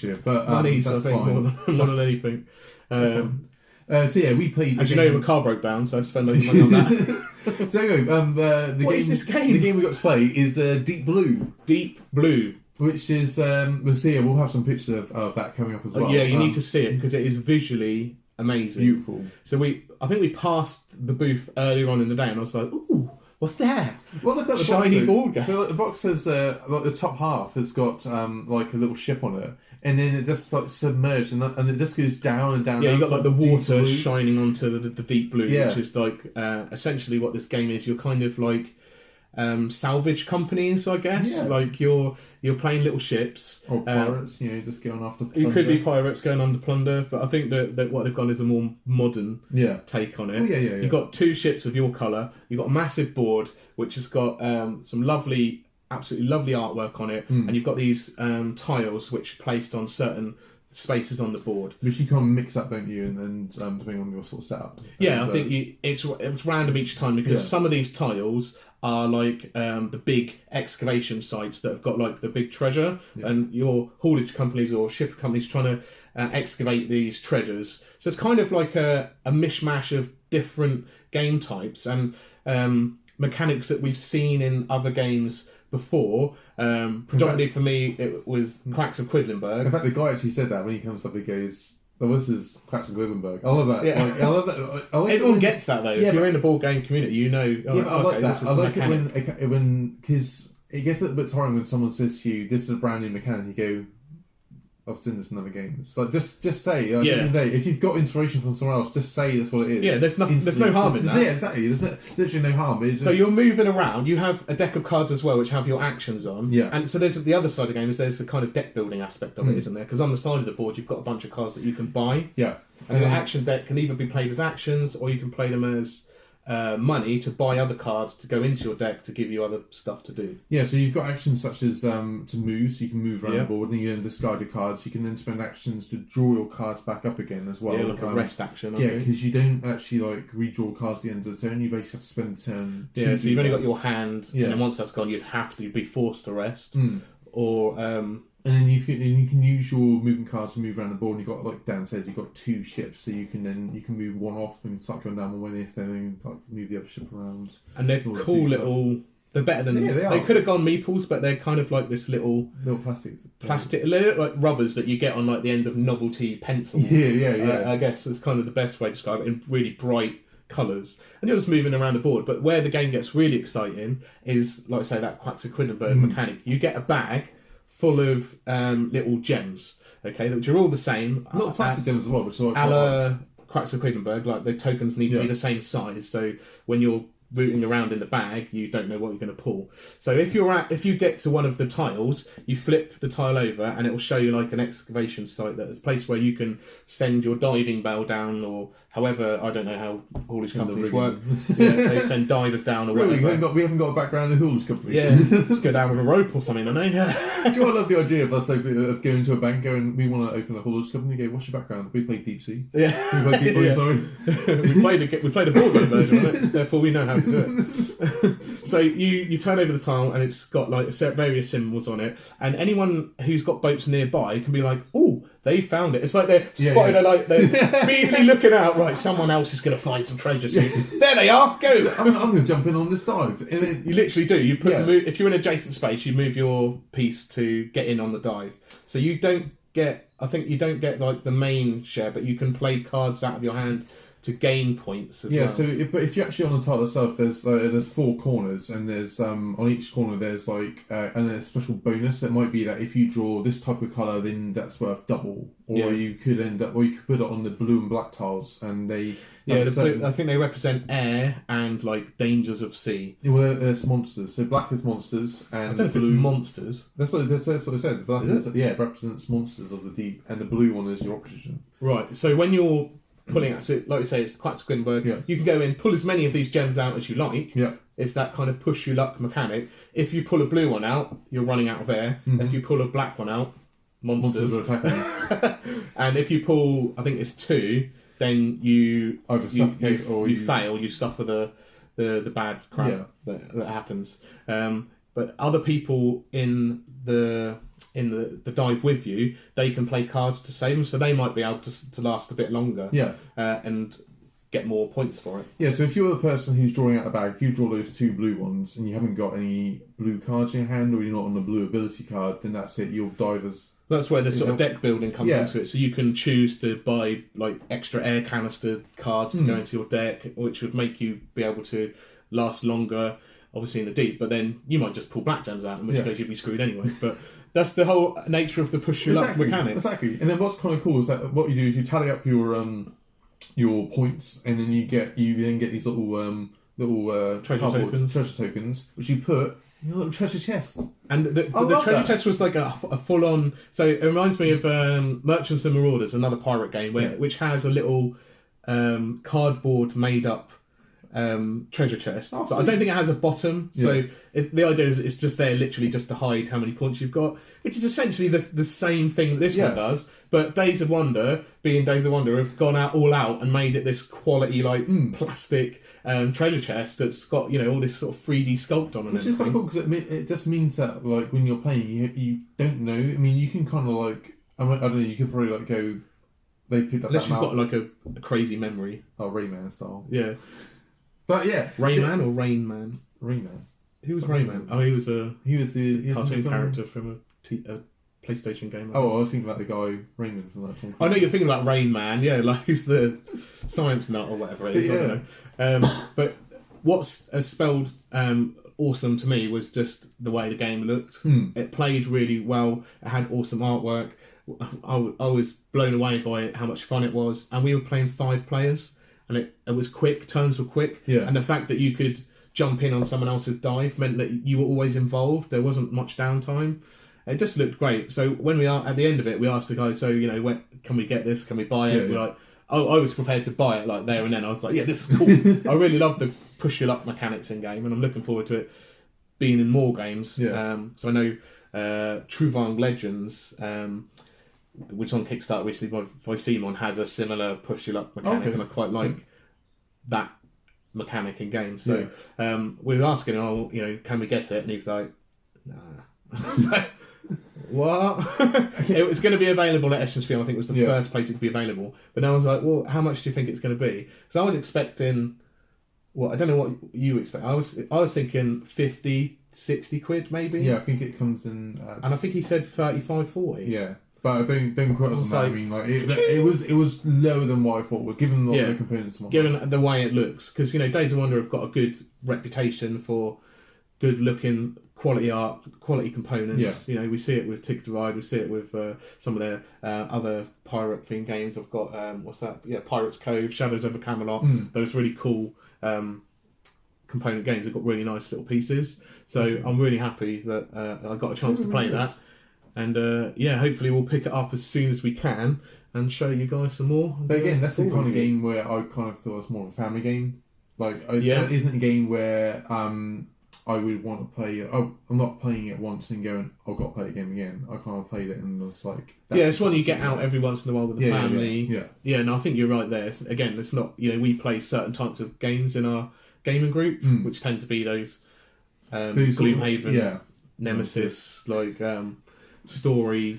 year. But money's I think more than anything. We played. As you know, my car broke down, so I'd spend loads of money on that. So anyway, what is this game? The game we got to play is Deep Blue. Deep Blue. Which is, we'll have some pictures of that coming up as well. Yeah, you need to see it because it is visually amazing. Beautiful. So I think we passed the booth earlier on in the day and I was like, ooh, what's that? Well, look at the shiny board game. So the box has, the top half has got a little ship on it. And then it just submerged and it just goes down and down. Yeah, you've got the water shining onto the deep blue, which is essentially what this game is. You're kind of like salvage companies, I guess. Like you're playing little ships or pirates, just going after plunder. You could be pirates going under plunder, but I think that what they've gone is a more modern take on it. You've got two ships of your colour. You've got a massive board which has got some absolutely lovely artwork on it, and you've got these tiles which are placed on certain spaces on the board, which you can mix up, don't you? And then depending on your sort of setup. I think it's random each time because some of these tiles are like the big excavation sites that have got like the big treasure, and your haulage companies or ship companies trying to excavate these treasures. So it's kind of like a mishmash of different game types, and mechanics that we've seen in other games before. Predominantly for me, it was Quacks of Quedlinburg. In fact, the guy actually said that when he comes up, he goes, "Oh, this is Quacks of Quedlinburg." I love that. Yeah. Like, I love that. I like Everyone gets that though. Yeah, if you're in a board game community, you know. Yeah, but I like that. I like mechanic. it when because it gets a little bit tiring when someone says to you, "This is a brand new mechanic." You go, "I've seen this in other games." Like just say, at the end of the day, if you've got inspiration from somewhere else, just say that's what it is. Yeah, there's no harm in that. Yeah, exactly. There's literally no harm. So you're moving around. You have a deck of cards as well, which have your actions on. Yeah. And so there's the other side of the game is there's the kind of deck building aspect of it, isn't there? Because on the side of the board, you've got a bunch of cards that you can buy. Yeah. And your action deck can either be played as actions, or you can play them as money to buy other cards to go into your deck to give you other stuff to do. Yeah, so you've got actions such as to move, so you can move around the board, and you then discard your cards. You can then spend actions to draw your cards back up again as well. Yeah, like a rest action. Yeah, because you don't actually redraw cards at the end of the turn. You basically have to spend the turn. Yeah, so you've only got your hand, and then once that's gone, you'd be forced to rest, or. And then you can use your moving cards to move around the board. And you've got, like Dan said, you've got 2 ships, so you can move one off and start going down one way. If then move the other ship around. And they're cool little. They're better than they could have gone meeples, but they're kind of like this little plastic, like rubbers that you get on like the end of novelty pencils. Yeah. I guess is kind of the best way to describe it in really bright colours, and you're just moving around the board. But where the game gets really exciting is, like I say, that Quacks of Quedlinburg mechanic. You get a bag full of little gems, okay, which are all the same. Not plastic gems as well, which are like... A la Quacks of Quedlinburg, like the tokens need to be the same size, so when you're rooting around in the bag, you don't know what you're going to pull. So if you get to one of the tiles, you flip the tile over and it will show you like an excavation site, that is a place where you can send your diving bell down, or however, I don't know how haulage companies work. They send divers down or whatever. We haven't got a background in haulage companies. Yeah, let's go down with a rope or something, I know. Do you know, I love the idea of us of going to a bank, going, we want to open a haulage company. Go, what's your background? We play Deep Sea. Yeah, we play Deep Sea. Sorry, we played a board game version of it, therefore we know how to do it. So you turn over the tile and it's got like various symbols on it, and anyone who's got boats nearby can be like, "Oh, they found it." It's like they're spotted, they're immediately looking out. Right, someone else is going to find some treasure soon. There they are. Go. I'm going to jump in on this dive. You literally do. You put if you're in adjacent space, you move your piece to get in on the dive. So you don't get. I think you don't get like the main share, but you can play cards out of your hand to gain points as well. So if you're actually on the tile itself, there's 4 corners, and there's on each corner there's like and a special bonus that might be that if you draw this type of colour, then that's worth double, or you could put it on the blue and black tiles, and they blue, I think they represent air and like dangers of sea. Well, it's monsters. So black is monsters, and I don't know if it's monsters. That's what they said. Black it represents monsters of the deep, and the blue one is your oxygen. Right. So when you're pulling out, so like you say, it's Quacks of Quedlinburg. You can go in, pull as many of these gems out as you like. Yeah. It's that kind of push your luck mechanic. If you pull a blue one out, you're running out of air. If you pull a black one out, monsters are attacking. And if you pull, I think it's 2, then you either suffocate or you fail. You suffer the bad crap that happens. But other people in the dive with you, they can play cards to save them, so they might be able to last a bit longer. And get more points for it. Yeah, so if you're the person who's drawing out a bag, if you draw those 2 blue ones and you haven't got any blue cards in your hand, or you're not on the blue ability card, then that's it. You'll dive as... That's where the sort of deck building comes into it. So you can choose to buy like extra air canister cards to go into your deck, which would make you be able to last longer, obviously in the deep. But then you might just pull black gems out, in which case you'd be screwed anyway. But that's the whole nature of the push your luck mechanic. Exactly. And then what's kind of cool is that what you do is you tally up your points, and then you then get these little treasure tokens, which you put in your little treasure chest. And the treasure chest was like a full on. So it reminds me of Merchants and Marauders, another pirate game, which has a little cardboard made up treasure chest. But I don't think it has a bottom. So the idea is it's just there literally just to hide how many points you've got, which is essentially the same thing that this one does. But Days of Wonder, being Days of Wonder, have gone all out and made it this quality plastic treasure chest that's got all this sort of 3D sculpt on it. Which is quite cool because it just means that like when you're playing, you don't know. I mean, you can kind of like I don't know. You could probably like go. They picked up unless that you've got like a crazy memory. Oh, Rayman style. Yeah. But yeah, Rayman or Rain Man? Rayman. Who was Rayman? Oh, he was the cartoon character from a PlayStation game. Oh, I was thinking about the guy Raymond from that Tom. I know you're thinking about Rain Man, yeah, like he's the science nut or whatever it is. I don't know. But what's spelled awesome to me was just the way the game looked. It played really well. It had awesome artwork. I was blown away by how much fun it was, and we were playing 5 players, and it was quick. Turns were quick, and the fact that you could jump in on someone else's dive meant that you were always involved. There wasn't much downtime. It just looked great. So when we are at the end of it, we asked the guy, so when can we get this? Can we buy it? We're like, oh, I was prepared to buy it like there and then. I was like, yeah, this is cool. I really love the push your luck mechanics in game, and I'm looking forward to it being in more games. So I know Truvang Legends, which is on Kickstarter recently by Simon, has a similar push your luck mechanic, and I quite like that mechanic in games. So we were asking, can we get it? And he's like, nah. So, what? It was going to be available at Eschenspiel. I think it was the first place it could be available. But now I was like, well, how much do you think it's going to be? So I was expecting, I don't know what you expect. I was thinking 50, 60 quid maybe. Yeah, I think it comes in. And I think he said 35, 40. Yeah. But don't quote us on that. I mean, it was lower than what I thought. Given the components, given the way it looks, because Days of Wonder have got a good reputation for good looking quality art, quality components. We see it with Ticket to Ride. We see it with some of their other pirate themed games. I've got what's that? Yeah, Pirates Cove, Shadows over Camelot. Those really cool component games. They've got really nice little pieces. So I'm really happy that I got a chance to play that. And hopefully we'll pick it up as soon as we can and show you guys some more. But again, that's the kind of game where I kind of feel it's more of a family game. It isn't a game where I would want to play it. I'm not playing it once and going, I've got to play the game again. I kind of played it and was like... it's one you get out every once in a while with the family. No, I think you're right there. It's not... we play certain types of games in our gaming group, which tend to be those Gloomhaven, Nemesis, story,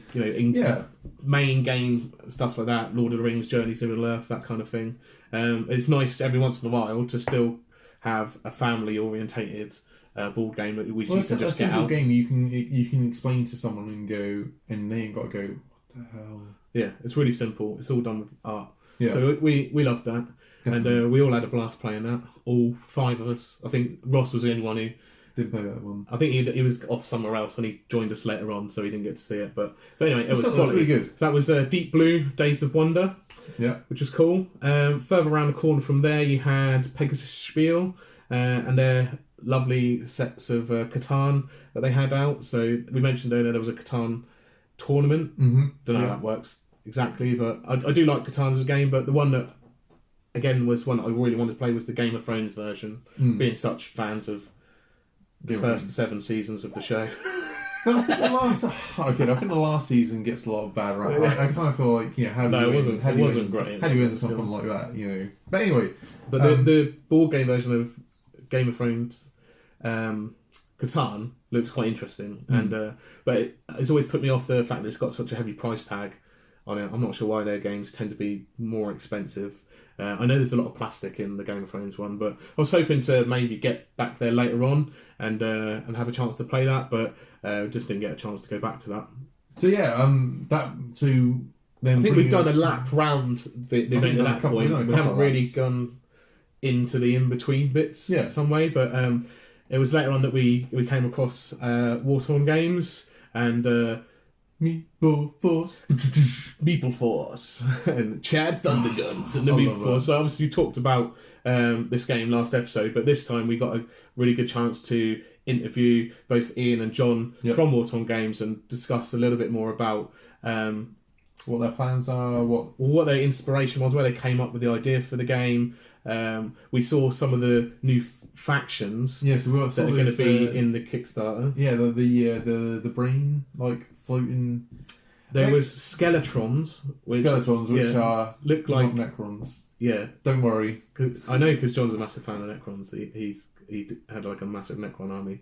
main game stuff like that, Lord of the Rings, Journeys to Middle Earth, that kind of thing. It's nice every once in a while to still have a family orientated board game that you can just get out. Game you can explain to someone and go, and they ain't got to go, what the hell? Yeah, it's really simple. It's all done with art. Yeah. So we loved that. Definitely. And we all had a blast playing that. All 5 of us. I think Ross was the only one who didn't play that one. I think he was off somewhere else and he joined us later on, so he didn't get to see it. But anyway, it was really good. So that was Deep Blue, Days of Wonder, which was cool. Further around the corner from there, you had Pegasus Spiel and their lovely sets of Catan that they had out. So we mentioned earlier there was a Catan tournament. Don't know how that works exactly, but I do like Catan as a game. But the one that, again, was one that I really wanted to play was the Game of Thrones version, being such fans of the first 7 seasons of the show. I think the last season gets a lot of bad rap. I kind of feel like, how do you win something like that, But anyway, but the board game version of Game of Thrones, Catan, looks quite interesting, and but it's always put me off the fact that it's got such a heavy price tag on it. I'm not sure why their games tend to be more expensive. I know there's a lot of plastic in the Game of Thrones one, but I was hoping to maybe get back there later on and have a chance to play that, but just didn't get a chance to go back to that. So then I think we've done a lap round the event at that point. We haven't really gone into the in-between bits some way, but it was later on that we came across Wartorn Games and Meeple Force and Chad Thunderguns and the Meeple Force. So obviously you talked about this game last episode, but this time we got a really good chance to interview both Ian and Jon from Wartorn Games and discuss a little bit more about what their plans are, what their inspiration was, where they came up with the idea for the game. We saw some of the new factions that are going to be in the Kickstarter. Yeah, the brain floating. There was Skeletrons, which are look like Necrons. Yeah, don't worry. I know because Jon's a massive fan of Necrons. He's he had like a massive Necron army.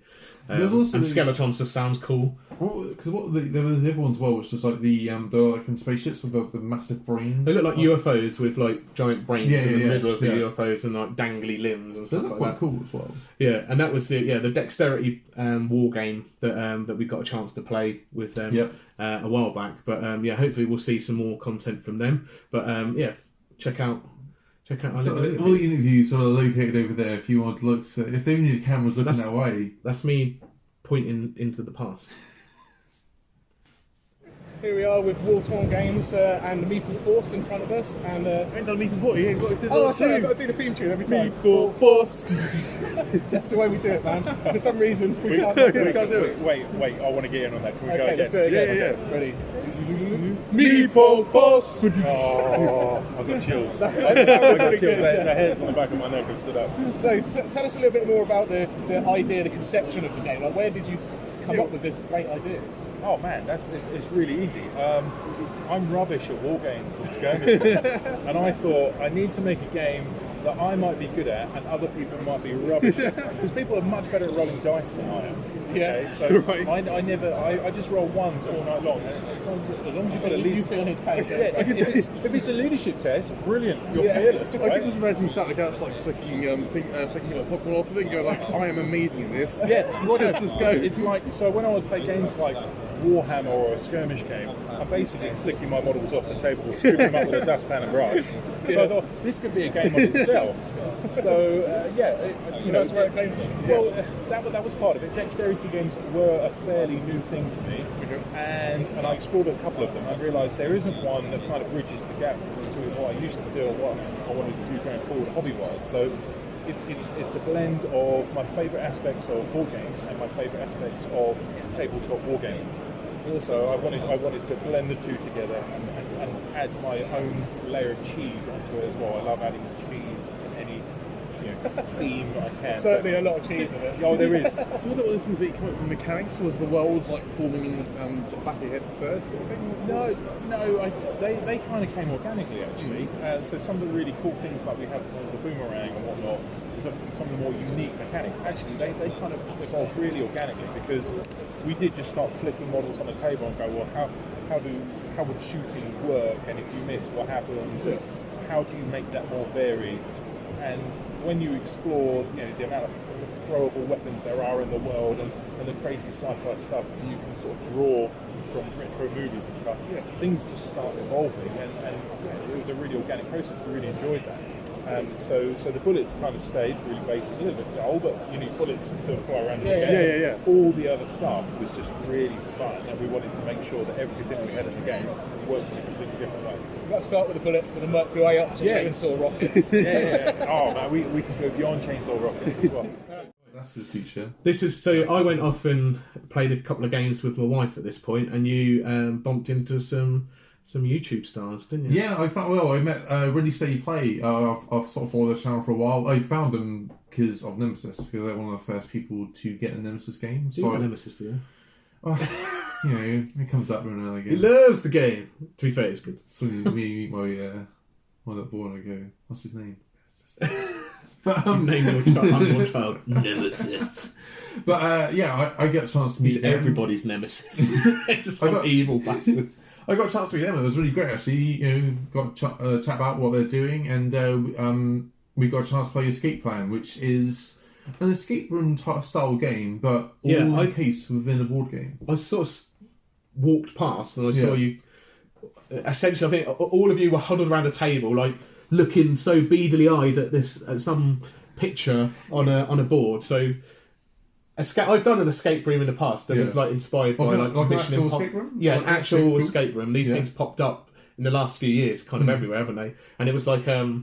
Also and Skeletons just sounds cool. Because there was the other one as well, which was like they're like in spaceships with the massive brain. They look like UFOs with like giant brains in the middle of the UFOs and like dangly limbs and stuff like quite that. Cool as well. Yeah, and that was the dexterity war game that we got a chance to play with them a while back. But hopefully we'll see some more content from them. But check out. So all the interviews are located over there. If you want to look, if only the camera's looking that way. That's me pointing into the past. Here we are with Wartorn Games and the Meeple Force in front of us. And I ain't done Meeple Force. You ain't got to do the sorry, I've got to do the theme tune every time. Meeple Force. That's the way we do it, man. For some reason, we can't do it. Wait, I want to get in on that. Can we go again? Let's do it again. Yeah. Ready? Meeple Force! Oh, I've got chills. I've got chills. The hairs on the back of my neck have stood up. So tell us a little bit more about the idea, the conception of the game. Like, where did you come up with this great idea? Oh man, it's really easy. I'm rubbish at war games and skirmishes, and I thought I need to make a game that I might be good at and other people might be rubbish at, because people are much better at rolling dice than I am. Okay, so right. I just roll ones all night long. As long as you've got at least... You feel his pain. Yeah, if it's a leadership test, brilliant, you're fearless, right? I could just imagine you sat on the couch like flicking like popcorn off of it and go like, I am amazing at this. Yeah, let's go. It's like, so when I was playing games like Warhammer or a skirmish game, I'm basically flicking my models off the table, scooping them up with a dustpan and brush. So I thought, this could be a game on itself. So, that's where it came from. Well, that was part of it. Dexterity games were a fairly new thing to me, and I explored a couple of them. I realised there isn't one that kind of bridges the gap between what I used to do and what I wanted to do going forward hobby-wise. So it's a blend of my favourite aspects of board games and my favourite aspects of tabletop wargaming. So I wanted to blend the two together and add my own layer of cheese onto it as well. I love adding cheese to any theme I can. Certainly a lot of cheese in it. Oh, there is. So was it one of those things that you come up with mechanics? Was the worlds like forming in sort of back of your head first sort of thing? No, they kind of came organically actually. So some of the really cool things like we have the boomerang and whatnot, some of the more unique mechanics, actually they kind of evolved really organically, because we did just start flicking models on the table and go, well, how would shooting work, and if you miss, what happens, and how do you make that more varied? And when you explore, the amount of throwable weapons there are in the world and the crazy sci-fi stuff you can sort of draw from retro movies and stuff, things just start evolving, and it was a really organic process. We really enjoyed that. So the bullets kind of stayed really basic, a little bit dull, but you need bullets to fly around the game. Yeah. All the other stuff was just really fun, and we wanted to make sure that everything we had in the game works in a completely different way. We've got to start with the bullets and then work your way up to chainsaw rockets. Yeah. Oh man, we can go beyond chainsaw rockets as well. That's the future. So I went off and played a couple of games with my wife at this point, and you bumped into some YouTube stars, didn't you? Yeah, I met Really Steady Play. I've sort of followed the channel for a while. I found them because of Nemesis, because they're one of the first people to get a Nemesis game. Nemesis, do you? It comes up every now and again. He loves the game. To be fair, it's good. So me meet my little boy and I go, what's his name? But name your child Nemesis. But I get a chance to meet He's everybody's nemesis. It's some evil bastard. I got a chance to meet them. It was really great, actually. Got to chat about what they're doing, and we got a chance to play Escape Plan, which is an escape room style game, but all in a case within a board game. I sort of walked past and I saw you. Essentially, I think all of you were huddled around a table, like looking so beadily eyed at some picture on a board. So. I've done an escape room in the past that was like inspired by like an actual escape room? Yeah, an actual escape room. These things popped up in the last few years, kind of everywhere, haven't they? And it was like a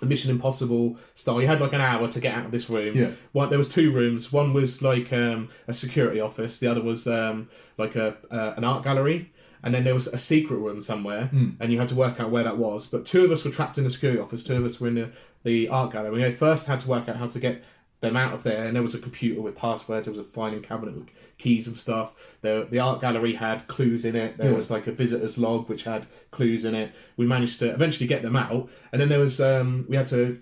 Mission Impossible style. You had like an hour to get out of this room. Yeah. There was two rooms. One was like a security office. The other was like an art gallery. And then there was a secret room somewhere, and you had to work out where that was. But two of us were trapped in the security office. Two of us were in the art gallery. We first had to work out how to get them out of there, and there was a computer with passwords. There was a filing cabinet with keys and stuff. The art gallery had clues in it. There was like a visitor's log which had clues in it. We managed to eventually get them out, and then there was we had to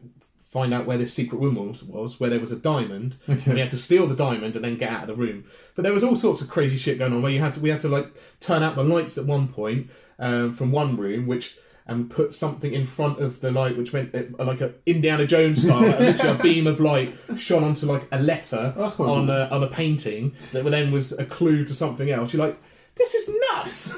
find out where this secret room was, where there was a diamond. And we had to steal the diamond and then get out of the room. But there was all sorts of crazy shit going on where we had to like turn out the lights at one point from one room, and put something in front of the light, which meant like a Indiana Jones style, literally a beam of light shone onto like a letter on a painting that then was a clue to something else. You're like, this is nuts.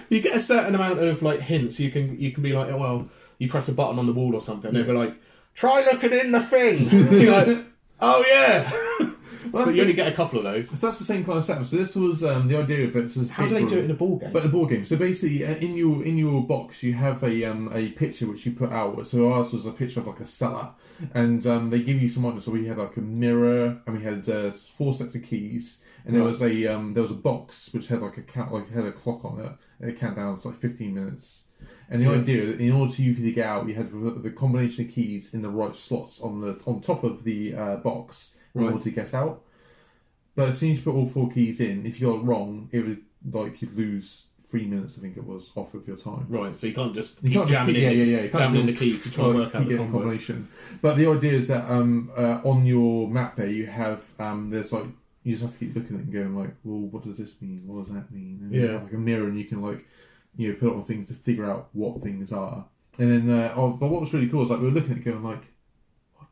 You get a certain amount of like hints. You can be like, oh, well, you press a button on the wall or something, and they'll be like, try looking in the thing. You're like, oh yeah. But you only get a couple of those. So that's the same kind of setup. So this was the idea of it. How do they do it in a ball game? But in a ball game. So basically, in your box, you have a picture which you put out. So ours was a picture of like a cellar, and they give you some items. So we had like a mirror, and we had 4 sets of keys, and there was a box which had like had a clock on it, and it counted down to like 15 minutes. And the idea that in order for you to get out, you had to put the combination of keys in the right slots on top of the box in order to get out. But as soon as you put all 4 keys in, if you got it wrong, it would you'd lose 3 minutes, I think it was, off of your time. Right, so you can't just keep jamming in the keys to try and work out the combination. But the idea is that on your map there, you have there's like you just have to keep looking at it and going like, well, what does this mean? What does that mean? And you have like a mirror, and you can like put it on things to figure out what things are. And then, but what was really cool is like we were looking at it going like, what?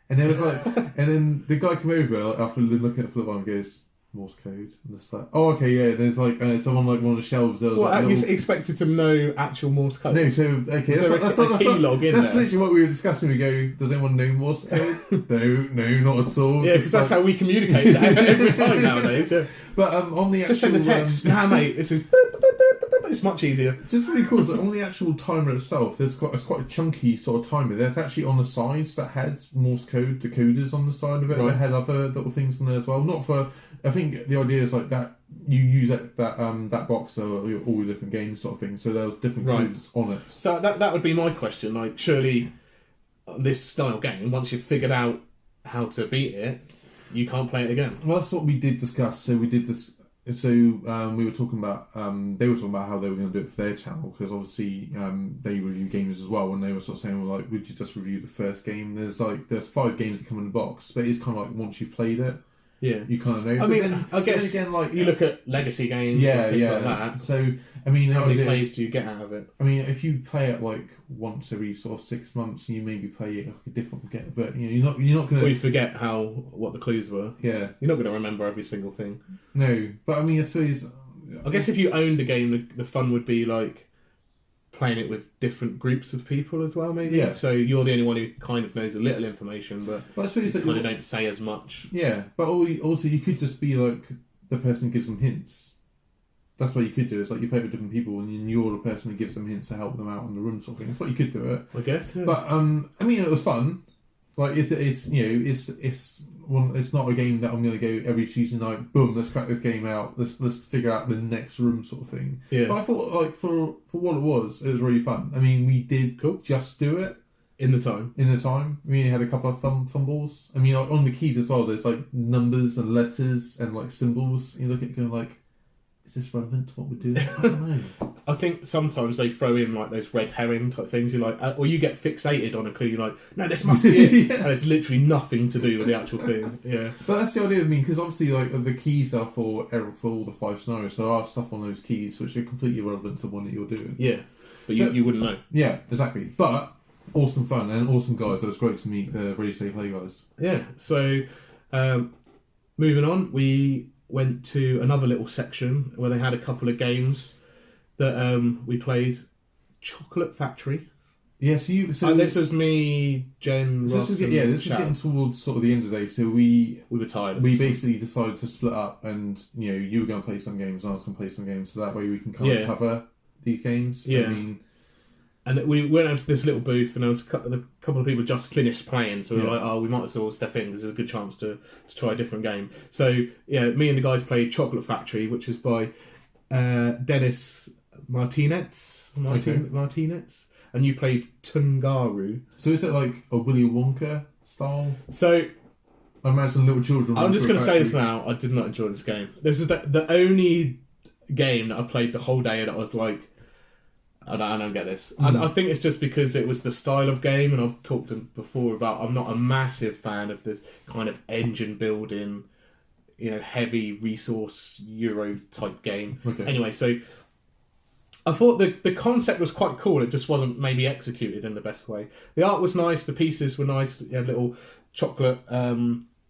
And there was like, and then the guy came over after looking at it for a while and goes, Morse code. And it's like, oh, okay, yeah. There's like someone like one of the shelves. There was like you expected to know actual Morse code? No, so okay, that's literally what we were discussing. We go, does anyone know Morse code? no, not at all. Yeah, because that's how we communicate every time nowadays. Yeah. But on the actual, just send a text. Nah, mate, this is. It's much easier. It's just really cool. So on the actual timer itself, it's quite a chunky sort of timer. There's actually on the sides that had Morse code decoders on the side of it. Right. That had other little things in there as well. Not for. I think the idea is like that you use that box for all your different games sort of thing. So there's different codes on it. So that would be my question. Like, surely this style game, once you've figured out how to beat it, you can't play it again. Well, that's what we did discuss. So we did this. So we were talking about. They were talking about how they were going to do it for their channel, because obviously they review games as well, and they were sort of saying, well, like, would you just review the first game? There's 5 games that come in the box, but it's kind of like once you've played it. Yeah, you kind of know. I mean, I guess again, like you look at legacy games, and things like that. So, I mean, how many plays do you get out of it? I mean, if you play it like once every sort of 6 months, you maybe play it like a different but you're not going to. Or you forget what the clues were. Yeah, you're not going to remember every single thing. No, but I mean, I suppose. I guess if you owned the game, the fun would be like playing it with different groups of people as well, maybe. Yeah. So you're the only one who kind of knows a little information, but I suppose you kind of don't say as much. Yeah, but also you could just be like the person who gives them hints. That's what you could do. It's like you play with different people, and you're the person who gives them hints to help them out on the room, sort of thing. That's what you could do it. I guess. Yeah. But I mean, it was fun. Like it's not a game that I'm going to go every Tuesday night. Boom, let's crack this game out. Let's figure out the next room, sort of thing. Yeah. But I thought, like, for what it was really fun. I mean, we did just do it in the time. We had a couple of fumbles. I mean, like, on the keys as well. There's like numbers and letters and like symbols. You look at it going like, is this relevant to what we're doing? I don't know. I think sometimes they throw in like those red herring type things. You're like, or you get fixated on a clue. You're like, no, this must be it, yeah. And it's literally nothing to do with the actual thing. Yeah, but that's the idea. I mean, because obviously, like the keys are for all the 5 scenarios. So there are stuff on those keys which are completely irrelevant to the one that you're doing. Yeah, but so, you wouldn't know. Yeah, exactly. But awesome fun and awesome guys. It was great to meet Ready Steady Play guys. Yeah. So moving on, we went to another little section where they had a couple of games that we played. Chocolate Factory. Yeah, so this was me, Jen, Ross. This was getting towards sort of the end of the day. So we were tired. We basically decided to split up, and you were going to play some games, and I was going to play some games, so that way we can kind of cover these games. Yeah. I mean, and we went out to this little booth, and there was a couple of people just finished playing, so we were like, oh, we might as well step in because there's a good chance to try a different game. So yeah, me and the guys played Chocolate Factory, which is by Dennis Martinez, and you played Tungaru. So is it like a Willy Wonka style? So I imagine little children. I'm just going to say this now. I did not enjoy this game. This is the only game that I played the whole day that I was like, I don't get this. I think it's just because it was the style of game, and I've talked before about I'm not a massive fan of this kind of engine building, heavy resource Euro type game. Okay. Anyway, so I thought the concept was quite cool. It just wasn't maybe executed in the best way. The art was nice. The pieces were nice. You had little chocolate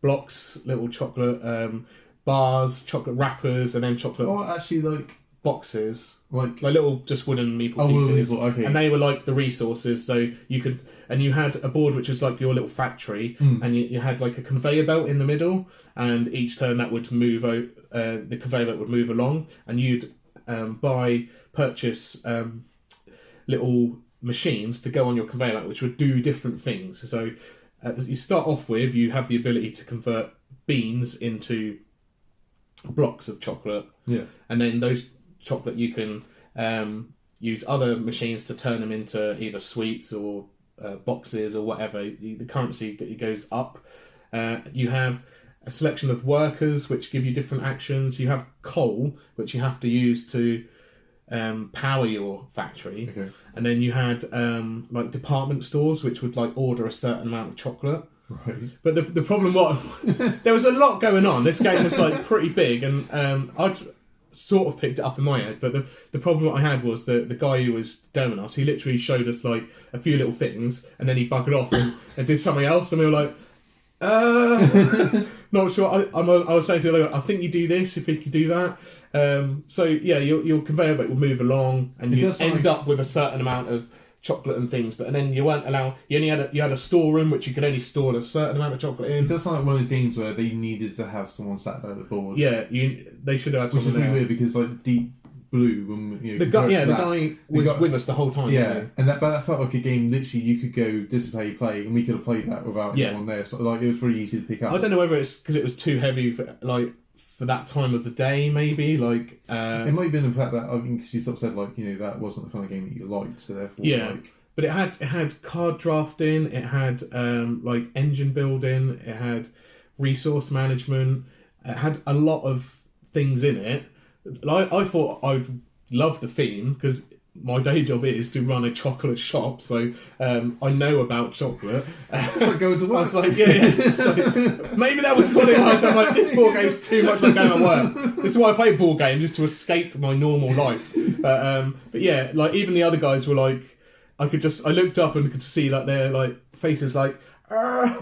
blocks, little chocolate bars, chocolate wrappers, and then chocolate. Oh, actually, like boxes, like little just wooden meeple pieces, okay. And they were like the resources. So you could, and you had a board which was like your little factory, and you had like a conveyor belt in the middle, and each turn that would move out. The conveyor belt would move along, and you'd purchase little machines to go on your conveyor belt, which would do different things. So you start off with, you have the ability to convert beans into blocks of chocolate, and then those chocolate you can use other machines to turn them into either sweets or boxes or whatever. The currency goes up. You have a selection of workers which give you different actions. You have coal, which you have to use to power your factory, and then you had like department stores which would like order a certain amount of chocolate. Right. But the problem was there was a lot going on. This game was like pretty big, and I'd sort of picked it up in my head. But the problem that I had was the guy who was demoing us, he literally showed us like a few little things, and then he buggered off and did something else, and we were like, not sure. I was saying to the other guy, I think you do this if you could do that. So yeah, your conveyor belt will move along, and you end up with a certain amount of chocolate and things, but and then you weren't allowed. You only had a storeroom which you could only store a certain amount of chocolate in. It does sound like one of those games where they needed to have someone sat there at the board. Yeah, they should have had which someone is really there. weird because like Deep Blue, when the guy was with us the whole time. Yeah, so. and that felt like a game. Literally, you could go, "This is how you play," and we could have played that without anyone there. So like, it was really easy to pick up. I don't know whether it's because it was too heavy for that time of the day, maybe. Like it might have been the fact that because you sort of said like that wasn't the kind of game that you liked, so therefore like. But it had card drafting, it had like engine building, it had resource management, it had a lot of things in it. I thought I'd love the theme because my day job is to run a chocolate shop, so I know about chocolate. It's just like going to work. I was like, maybe that was what it was. I'm like, this board game's too much like going to work. This is why I play board games, just to escape my normal life. But yeah, like even the other guys were like, I looked up and could see like their like faces like, I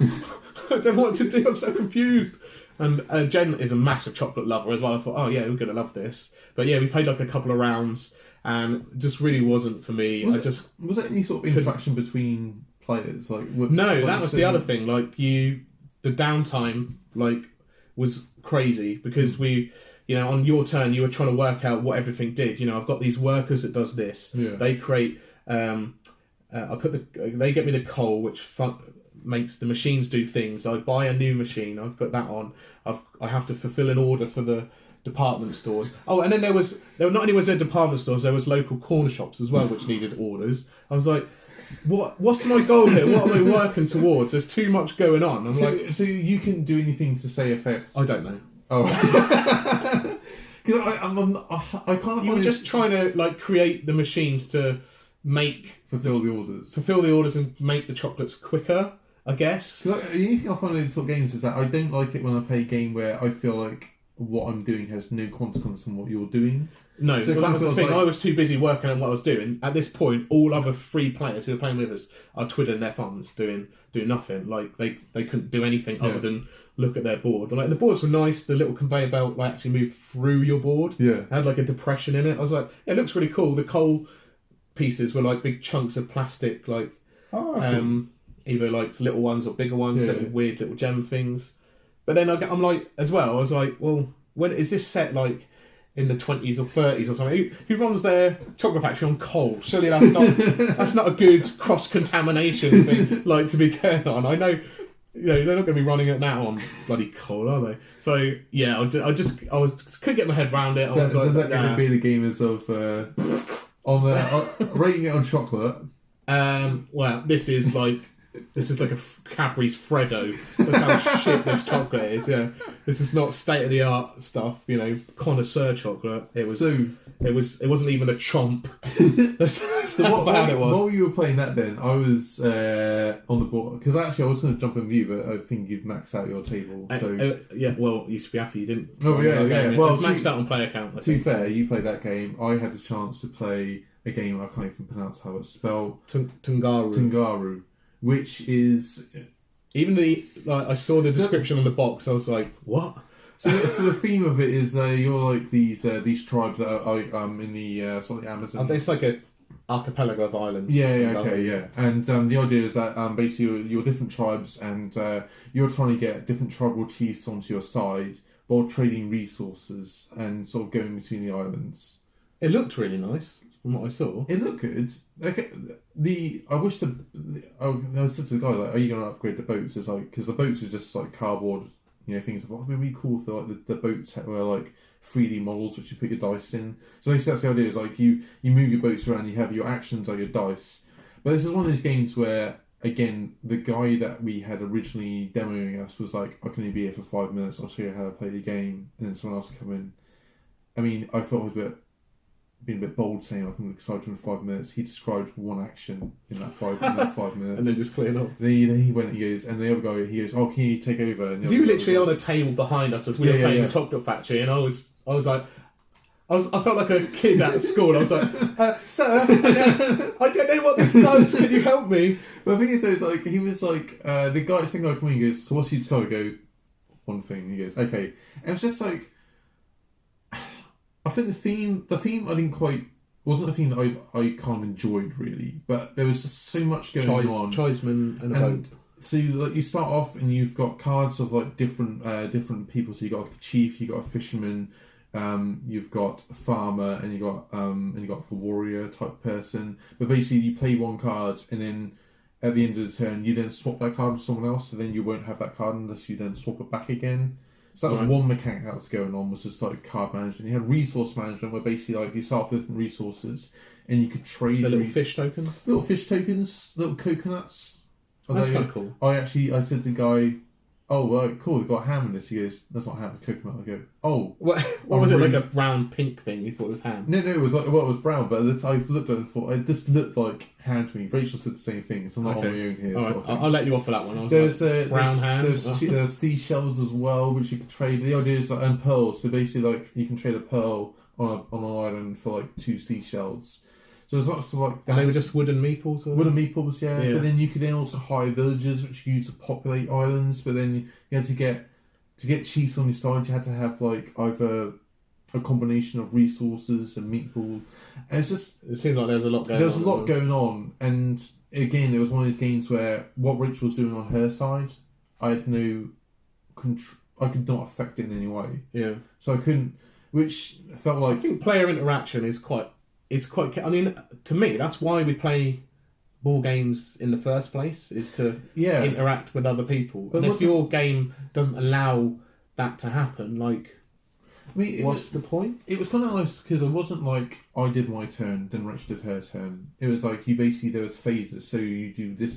don't know what to do. I'm so confused. And Jen is a massive chocolate lover as well. I thought, oh yeah, we're gonna love this. But yeah, we played like a couple of rounds, and it just really wasn't for me. Was there any sort of interaction between players? No, that was the other thing. Like the downtime like was crazy because we. On your turn, you were trying to work out what everything did. I've got these workers that does this. Yeah. They create. They get me the coal, which makes the machines do things. I buy a new machine. I've put that on. I have to fulfill an order for the department stores. Oh, and then there not only was there department stores, there was local corner shops as well, which needed orders. I was like, what's my goal here? What am I working towards? There's too much going on. So you can do anything to say effects? I don't know. Oh, because I kind of. You were just trying to like create the machines to fulfill the orders, and make the chocolates quicker. I guess. The only thing I find with these sort of games is that I don't like it when I play a game where I feel like what I'm doing has no consequence on what you're doing. No, so that was the thing. I was too busy working on what I was doing. At this point, all other free players who were playing with us are twiddling their thumbs, doing nothing. Like they couldn't do anything other than look at their board. Like the boards were nice. The little conveyor belt actually moved through your board. Yeah, it had like a depression in it. I was like, it looks really cool. The coal pieces were like big chunks of plastic, like either like little ones or bigger ones, weird little gem things. But then I'm like, as well, I was like, well, when is this set like in the 20s or 30s or something? Who runs their chocolate factory on coal? Surely that's not a good cross contamination thing, like to be carried on. I know, they're not going to be running it now on bloody coal, are they? So yeah, I couldn't get my head around it. Does that going to be the gamers of rating it on chocolate? Well, this is like This is like a Cadbury's Freddo. That's how shit this chocolate is. Yeah, this is not state of the art stuff. You know, connoisseur chocolate. It wasn't even a chomp. That's how bad it was. While you were playing that, then I was on the board because actually I was going to jump in view, but I think you've maxed out your table. So yeah, well, you should be happy you didn't. Oh yeah. Well, it's maxed out on player count. To be fair, you played that game. I had the chance to play a game I can't even pronounce how it's spelled. Tungaru, which is even I saw the description on the box. I was like, what? So the theme of it is you're like these tribes that are in the sort of the Amazon. It's like a archipelago of islands. Yeah. And the idea is that basically you're different tribes, and you're trying to get different tribal chiefs onto your side while trading resources and sort of going between the islands. It looked really nice from what I saw. It looked good. Okay, I said to the guy, like, are you going to upgrade the boats? It's like, because the boats are just like cardboard, you know, things. It'd be really cool if like the boats were like 3D models which you put your dice in. So basically that's the idea, is like you move your boats around, you have your actions are your dice. But this is one of those games where, again, the guy that we had originally demoing us was like, I can only be here for 5 minutes, I'll show you how to play the game, and then someone else would come in. I mean, I thought it was being a bit bold saying I can describe to him in 5 minutes. He described one action in that 5 minutes. And then just cleared up. Then he went and he goes, and the other guy, he goes, oh, can you take over? And you were literally on a table behind us as we were playing the Chocolate Factory, and I was like, I felt like a kid at school. I was like, sir, I don't know what this does. Can you help me? But the thing is, though, like, he was like, the guy come in, he goes, so what's you trying to go? One thing. He goes, okay. And it's just like, I think the theme I didn't quite, wasn't a theme that I kind of enjoyed really, but there was just so much going on. Tribesmen and a boat. So you start off and you've got cards of like different people. So you got like a chief, you got a fisherman, you've got a farmer, and you got like a warrior type person. But basically, you play one card, and then at the end of the turn, you then swap that card with someone else. So then you won't have that card unless you then swap it back again. So that was one mechanic that was going on, was just like card management. You had resource management, where basically like you start with different resources, and you could trade. So little fish tokens, little coconuts. That's kind of cool. I said to the guy, oh, well, cool, we've got ham in this. He goes, that's not ham, it's coconut. I go, oh. What was it, like a brown pink thing? You thought it was ham? No, it was like, well, it was brown, but I looked at it and thought, it just looked like ham to me. Rachel said the same thing, so I'm not on my own here. Right. Sort of thing. I'll let you off for that one. There's brown ham. There's seashells as well, which you can trade. The idea is like, and pearls, so basically like you can trade a pearl on an island for like 2 seashells. So there's lots of like that. And they were just wooden meeples? Wooden meeples, yeah. But then you could then also hire villagers, which you use to populate islands. But then you had to get chiefs on your side, you had to have like either a combination of resources and meatball. And it's just... It seemed like there was a lot going on. There was a lot going on. And again, it was one of those games where what Rachel was doing on her side, I had no control. I could not affect it in any way. Yeah. So I couldn't... Which felt like... I think player interaction is quite... I mean, to me, that's why we play board games in the first place, is to interact with other people. But and if your game doesn't allow that to happen, like, what's the point? It was kind of nice because it wasn't like I did my turn, then Rachel did her turn. It was like there was phases. So you do this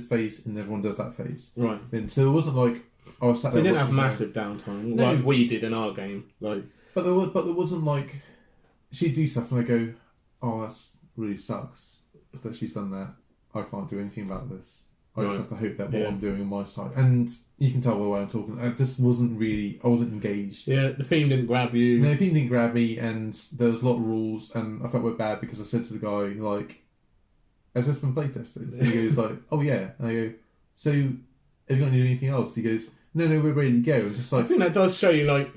phase, and everyone does that phase. Right. And so it wasn't like I was sat there. So you didn't have massive downtime like we did in our game, like. But there wasn't like. She'd do stuff and I go, oh, that really sucks that she's done that. I can't do anything about this. I just have to hope that what I'm doing on my side. And you can tell by the way I'm talking. I wasn't engaged. Yeah, the theme didn't grab you. No, the theme didn't grab me, and there was a lot of rules, and I felt a bit bad because I said to the guy, like, has this been playtested? And he goes like, oh yeah. And I go, so have you got to do anything else? He goes, no, we're ready to go. Just like, I think that does show you, like,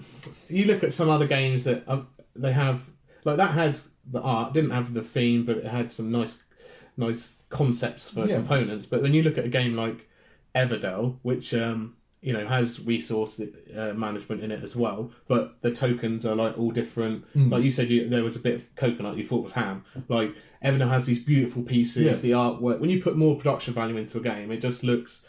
you look at some other games that they have. Like, that had the art, didn't have the theme, but it had some nice concepts for components. But when you look at a game like Everdell, which has resource management in it as well, but the tokens are like all different. Like you said, there was a bit of coconut you thought was ham. Like, Everdell has these beautiful pieces, the artwork. When you put more production value into a game, it just looks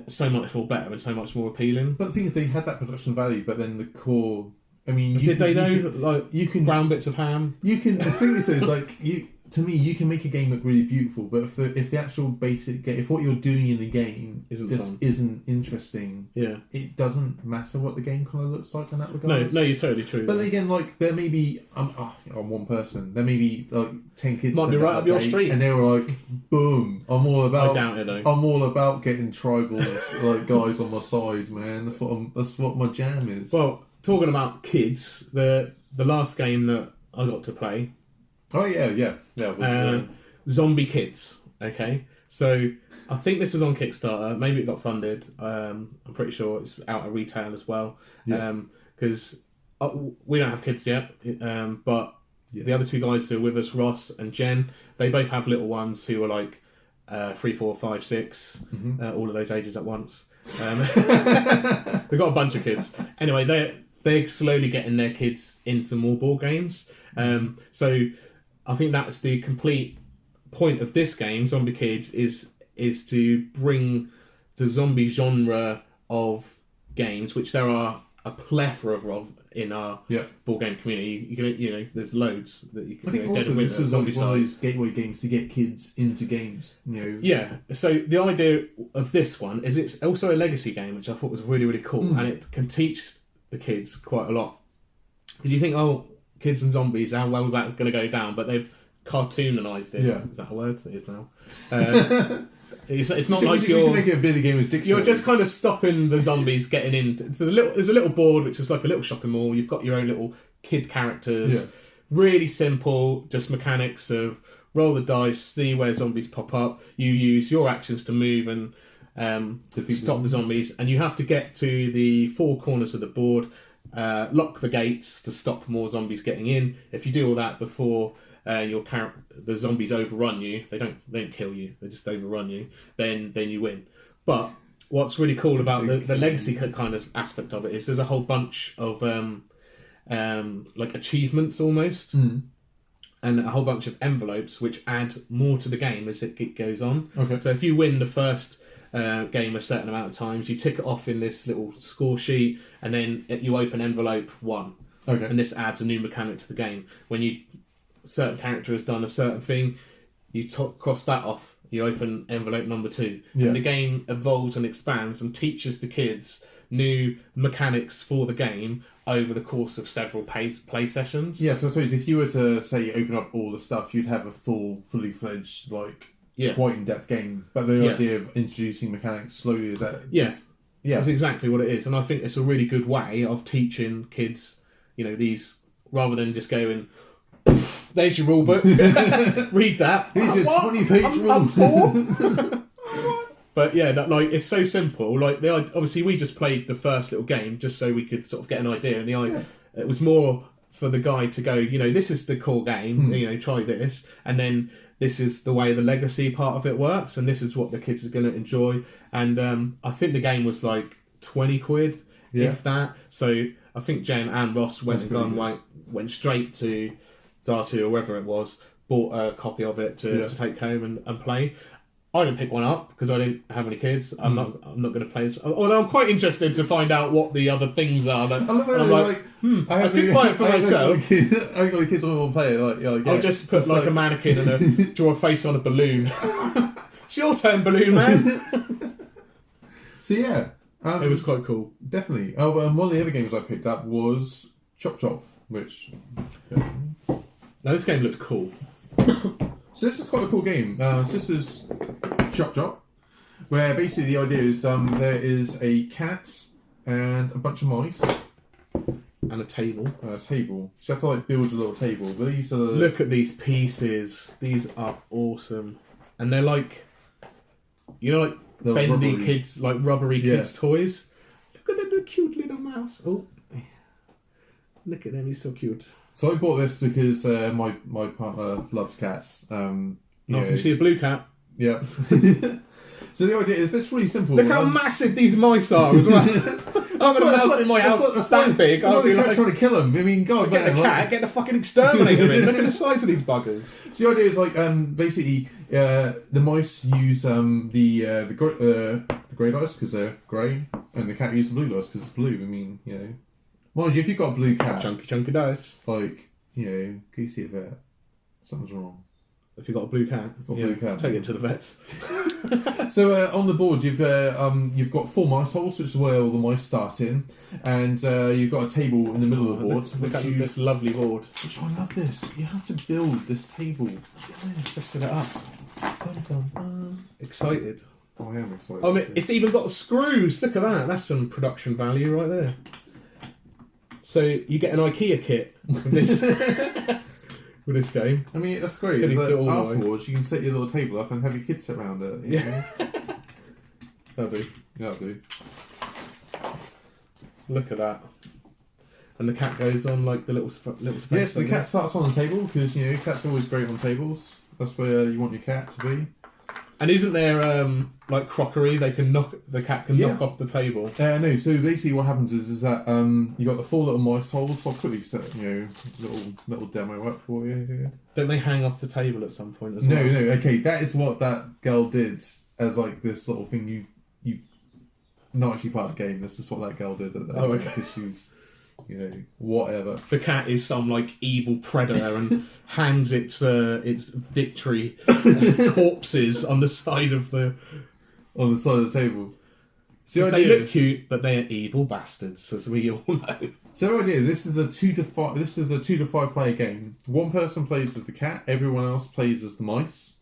so much more better and so much more appealing. But the thing is, they had that production value, but then the core... I mean, did they know you can brown bits of ham? You can. The thing is, like to me, you can make a game look really beautiful, but if the actual basic game, if what you're doing in the game isn't interesting, it doesn't matter what the game kind of looks like in that regard. No, you're totally true. But then again, like there may be, I'm one person. There may be like 10 kids. Might be right up your street, and they were like, "Boom! I'm all about. I doubt it though. I'm all about getting tribals, like guys on my side, man. That's what my jam is." Well, talking about kids, the last game that I got to play. Oh yeah. It was, Zombie Kids. Okay, so I think this was on Kickstarter. Maybe it got funded. I'm pretty sure it's out at retail as well. Because we don't have kids yet, but the other two guys who are with us, Ross and Jen, they both have little ones who are like 3, 4, 5, 6, all of those ages at once. They've got a bunch of kids. Anyway, they're slowly getting their kids into more board games. So I think that's the complete point of this game, Zombie Kids, is to bring the zombie genre of games, which there are a plethora of in our board game community. You can, there's loads that you can. I think also this is like one of those gateway games to get kids into games. Yeah. So the idea of this one is it's also a legacy game, which I thought was really, really cool, and it can teach the kids quite a lot. Because you think, kids and zombies, how well is that going to go down? But they've cartoonised it. Is that a word? It is now. It's not like you're making a Billy Gamers dictionary. You're just kind of stopping the zombies getting in. There's a little board which is like a little shopping mall. You've got your own little kid characters. Yeah. Really simple, just mechanics of roll the dice, see where zombies pop up. You use your actions to move and stop the zombies, and you have to get to the 4 corners of the board. Lock the gates to stop more zombies getting in. If you do all that before the zombies overrun you, they don't kill you, they just overrun you, then you win. But what's really cool about the legacy kind of aspect of it is there's a whole bunch of like achievements almost, and a whole bunch of envelopes which add more to the game as it goes on. Okay. So if you win the first game a certain amount of times, you tick it off in this little score sheet, and then you open envelope 1. Okay. And this adds a new mechanic to the game. When certain character has done a certain thing, you cross that off, you open envelope number 2. And the game evolves and expands and teaches the kids new mechanics for the game over the course of several play sessions. Yeah, so I suppose if you were to say open up all the stuff, you'd have a fully fledged quite in-depth game, but the idea of introducing mechanics slowly is that that's exactly what it is. And I think it's a really good way of teaching kids, these, rather than just going, there's your rule book, read that, here's your 20-page rule. But it's so simple. Obviously we just played the first little game just so we could sort of get an idea, and it was more for the guy to go, this is the core game, try this, and then this is the way the legacy part of it works, and this is what the kids are going to enjoy. And I think the game was like 20 quid, if that. So I think Jen and Ross went straight to Zatu or wherever it was, bought a copy of it to take home and play. I didn't pick one up because I didn't have any kids. I'm not going to play this. Although I'm quite interested to find out what the other things are. That I love it. I could buy it for myself. I ain't got any kids. I want to play it. I'll just put a mannequin and draw a face on a balloon. It's your turn, balloon man. So yeah, it was quite cool. Definitely. Oh, one of the other games I picked up was Chop Chop, which. Now this game looked cool. So this is quite a cool game. This is Chop Chop, where basically the idea is there is a cat and a bunch of mice. And a table. So you have to build a little table. But these are Look at these pieces. These are awesome. And they're bendy rubbery kids, rubbery kids' toys. Look at the cute little mouse. Oh, look at them, he's so cute. So I bought this because my partner loves cats. Can you see a blue cat? Yeah. So the idea is it's really simple. Look how massive these mice are as well. I've got a mouse in my house that's that big. I'll be trying to kill them. I mean, God, get the cat, get the fucking exterminator in. Look at the size of these buggers. So the idea is basically the mice use the grey dice because they're grey, and the cat uses the blue dice because it's blue. I mean, mind you, if you've got a blue cat, chunky dice, can you see if something's wrong? If you've got a blue cat, blue cat. Take it to the vets. So on the board, you've got 4 mice holes, which is where all the mice start in, and you've got a table in the middle of the board. Look at this lovely board. Which I love this. You have to build this table. Just set it up. Excited. Oh, I am excited. Oh, it's even got screws. Look at that. That's some production value right there. So you get an IKEA kit with this with this game. I mean, that's great. Afterwards, you can set your little table up and have your kids sit around it. You know? That'll do. That'll do. Look at that. And the cat goes on like the little space. Yes, the cat starts on the table because cats are always great on tables. That's where you want your cat to be. And isn't there like crockery? The cat can knock off the table. No. So basically, what happens is that you got the 4 little mice holes. So I'll quickly set little demo up for you. Here. Don't they hang off the table at some point as well? No. Okay, that is what that girl did as like this little thing. You not actually part of the game. That's just what that girl did. Because she's. Whatever. The cat is some like evil predator and hangs its victory corpses on the side of the table. So they look cute, but they are evil bastards, as we all know. So the idea, this is the 2 to 5. This is a 2 to 5 player game. One person plays as the cat. Everyone else plays as the mice.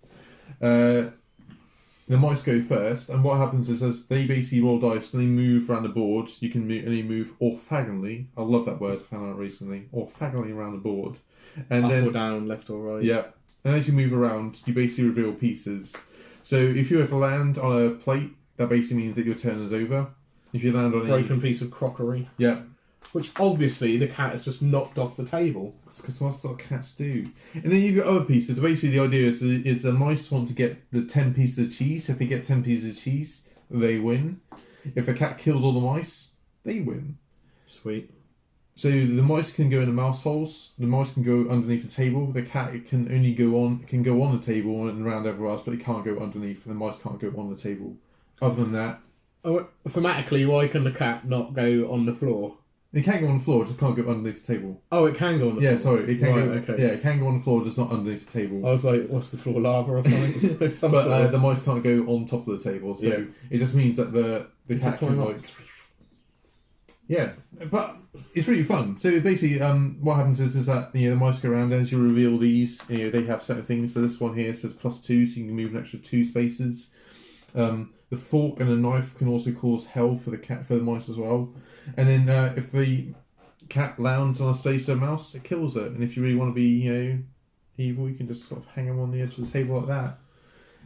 The mice go first, and what happens is as they basically roll dice and they move around the board, you can only move orthogonally. I love that word, I found out recently. Orthogonally around the board. And Up then, or down, left or right. Yeah. And as you move around, you basically reveal pieces. So if you have to land on a plate, that basically means that your turn is over. If you land on a broken piece of crockery. Yeah. Which obviously the cat has just knocked off the table. That's because that's what cats do. And then you've got other pieces. Basically, the idea is the mice want to get the 10 pieces of cheese. If they get 10 pieces of cheese, they win. If the cat kills all the mice, they win. Sweet. So the mice can go in the mouse holes. The mice can go underneath the table. The cat can only go on the table and around everywhere else, but it can't go underneath. And the mice can't go on the table. Other than that, thematically, why can the cat not go on the floor? It can go on the floor, it just can't go underneath the table. Oh, it can go on the floor? Yeah, sorry. It can go. Okay. Yeah, it can go on the floor, just not underneath the table. I was like, what's the floor, lava or something? But the mice can't go on top of the table, so it just means that the cat can like... Yeah, but it's really fun. So basically, what happens is that the mice go around, and as you reveal these, they have certain things. So this one here says +2, so you can move an extra 2 spaces. The fork and the knife can also cause hell for the mice as well. And then if the cat lands on a space of a mouse, it kills it. And if you really want to be evil, you can just sort of hang them on the edge of the table like that.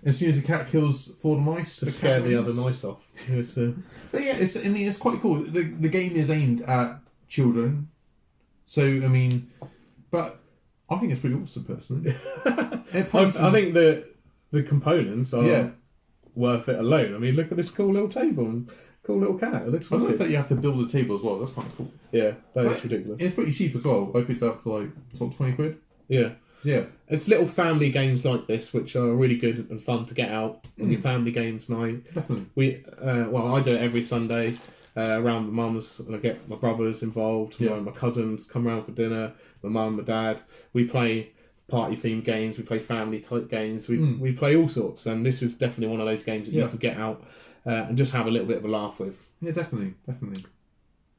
And as soon as the cat kills 4 mice, to scare the other mice off. But yeah, it's quite cool. The game is aimed at children, so I mean, but I think it's pretty awesome personally. I think the components are worth it alone. I mean, look at this cool little table and cool little cat. It looks. I like that you have to build a table as well. That's kind of cool. Yeah, that is ridiculous. It's pretty cheap as well. I picked it up for like sort of 20 quid. Yeah. Yeah. It's little family games like this which are really good and fun to get out on your family games night. Definitely. I do it every Sunday around my mum's. I get my brothers involved, my cousins come around for dinner, my mum, my dad. We play party themed games, we play family type games, we play all sorts, and this is definitely one of those games that you can get out and just have a little bit of a laugh with. Yeah, definitely.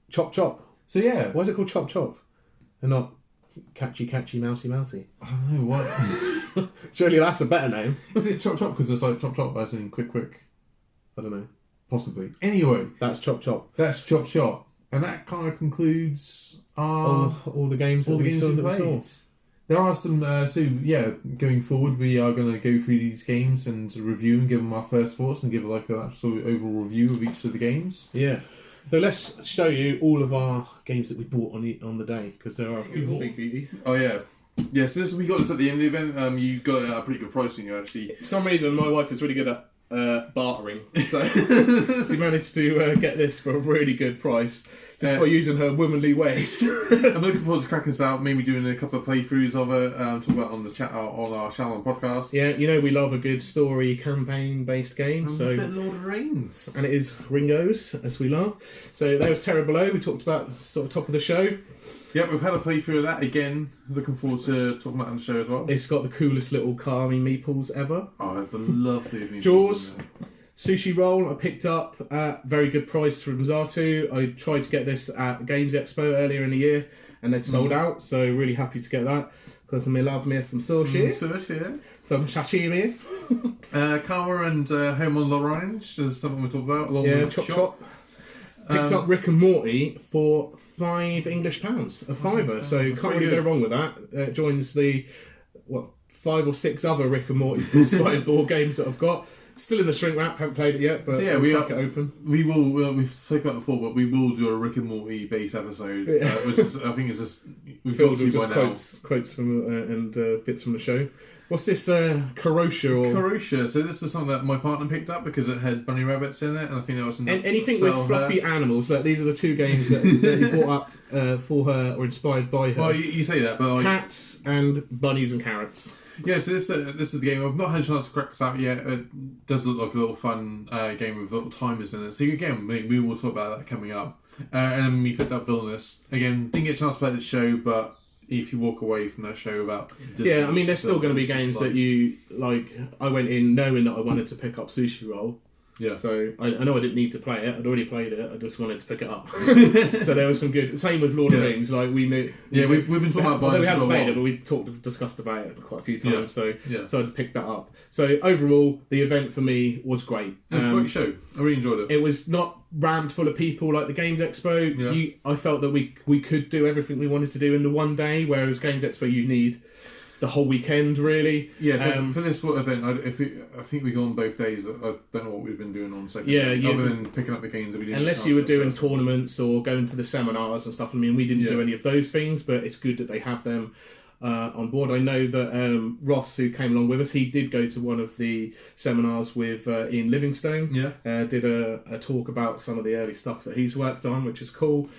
Chop chop. So yeah. Why is it called chop chop and not catchy mousey mousey? I don't know what. Surely that's a better name. Is it chop chop because it's like chop chop as in quick? I don't know. Possibly. Anyway, that's chop chop. That's chop chop, and that kind of concludes all the games that we saw. There are some, going forward we are going to go through these games and review and give them our first thoughts and give like an absolute overall review of each of the games. Yeah. So let's show you all of our games that we bought on the day, because there are a few big beauty. Oh yeah. Yeah, so we got this at the end of the event. You got it at a pretty good pricing actually. For some reason my wife is really good at bartering, so she managed to get this for a really good price. Just by using her womanly ways. I'm looking forward to cracking this out, maybe doing a couple of playthroughs of it, talk about on the chat on our channel and podcast. Yeah, you know we love a good story campaign-based game. So Lord of the Rings. And it is Ringo's, as we love. So there was Terra Below, we talked about sort of top of the show. Yeah, we've had a playthrough of that again. Looking forward to talking about it on the show as well. It's got the coolest little carving meeples ever. Oh, the lovely meeples. Jaws, sushi roll I picked up at very good price from Zatu. I tried to get this at Games Expo earlier in the year and they'd sold out, so really happy to get that. Because I love me some sushi. Some sashimi. Karma and Home on L'Orange is something we talked about. Along with Chop. Picked up Rick and Morty for £5 English, a fiver, so can't really go wrong with that. It joins the 5 or 6 other Rick and Morty inspired board games that I've got. Still in the shrink wrap, haven't played it yet, but so we'll crack it open. We will. We've spoken about it before, but we will do a Rick and Morty base episode, which is, I think, is just we've got to by now. Quotes from and bits from the show. What's this? Karoshi? Karoshi. So this is something that my partner picked up because it had bunny rabbits in it, and I think there was some anything with fluffy animals. Like these are the 2 games that he brought up for her or inspired by her. Well, you say that, but cats and bunnies and carrots. Yeah, so this is the game. I've not had a chance to crack this out yet. It does look like a little fun game with little timers in it. So again, we will talk about that coming up. And then we picked up Villainous. Again, didn't get a chance to play the show, but if you walk away from that show about... Yeah, I mean, there's still going to be games that you... Like, I went in knowing that I wanted to pick up Sushi Roll. Yeah. So I know I didn't need to play it. I'd already played it. I just wanted to pick it up. So there was some good. Same with Lord of the Rings. Like we knew. Yeah, we've been talking about buying. We haven't played it, but we discussed about it quite a few times. Yeah. So I picked that up. So overall, the event for me was great. It was a great show. I really enjoyed it. It was not rammed full of people like the Games Expo. Yeah. I felt that we could do everything we wanted to do in the one day, whereas Games Expo you need the whole weekend, really. Yeah, for this event, I think we go on both days. I don't know what we've been doing on second day, other than picking up the games that we didn't. Unless you were doing tournaments or going to the seminars and stuff. I mean, we didn't do any of those things, but it's good that they have them on board. I know that Ross, who came along with us, he did go to one of the seminars with Ian Livingstone. Yeah. Did a talk about some of the early stuff that he's worked on, which is cool.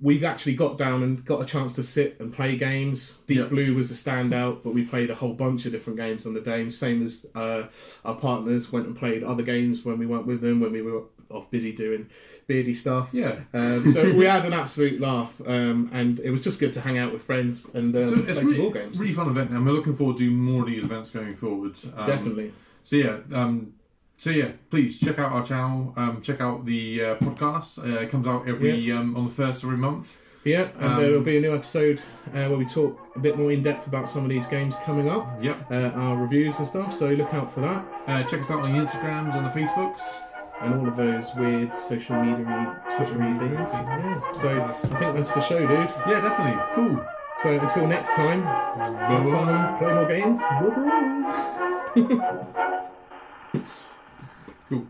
We actually got down and got a chance to sit and play games. Deep Blue was the standout, but we played a whole bunch of different games on the day. Same as our partners went and played other games when we weren't with them, when we were off busy doing beardy stuff. Yeah. So we had an absolute laugh, and it was just good to hang out with friends and play some board games. Really fun event, and we're looking forward to more of these events going forward. Definitely. So yeah, please check out our channel. Check out the podcast. It comes out every on the first of every month. Yeah, and there will be a new episode where we talk a bit more in depth about some of these games coming up. Yep. Our reviews and stuff. So look out for that. Check us out on the Instagrams and the Facebooks and all of those weird social media Twittery things. Yeah. So I think that's the show, dude. Yeah, definitely. Cool. So until next time, have fun, play more games. Cool.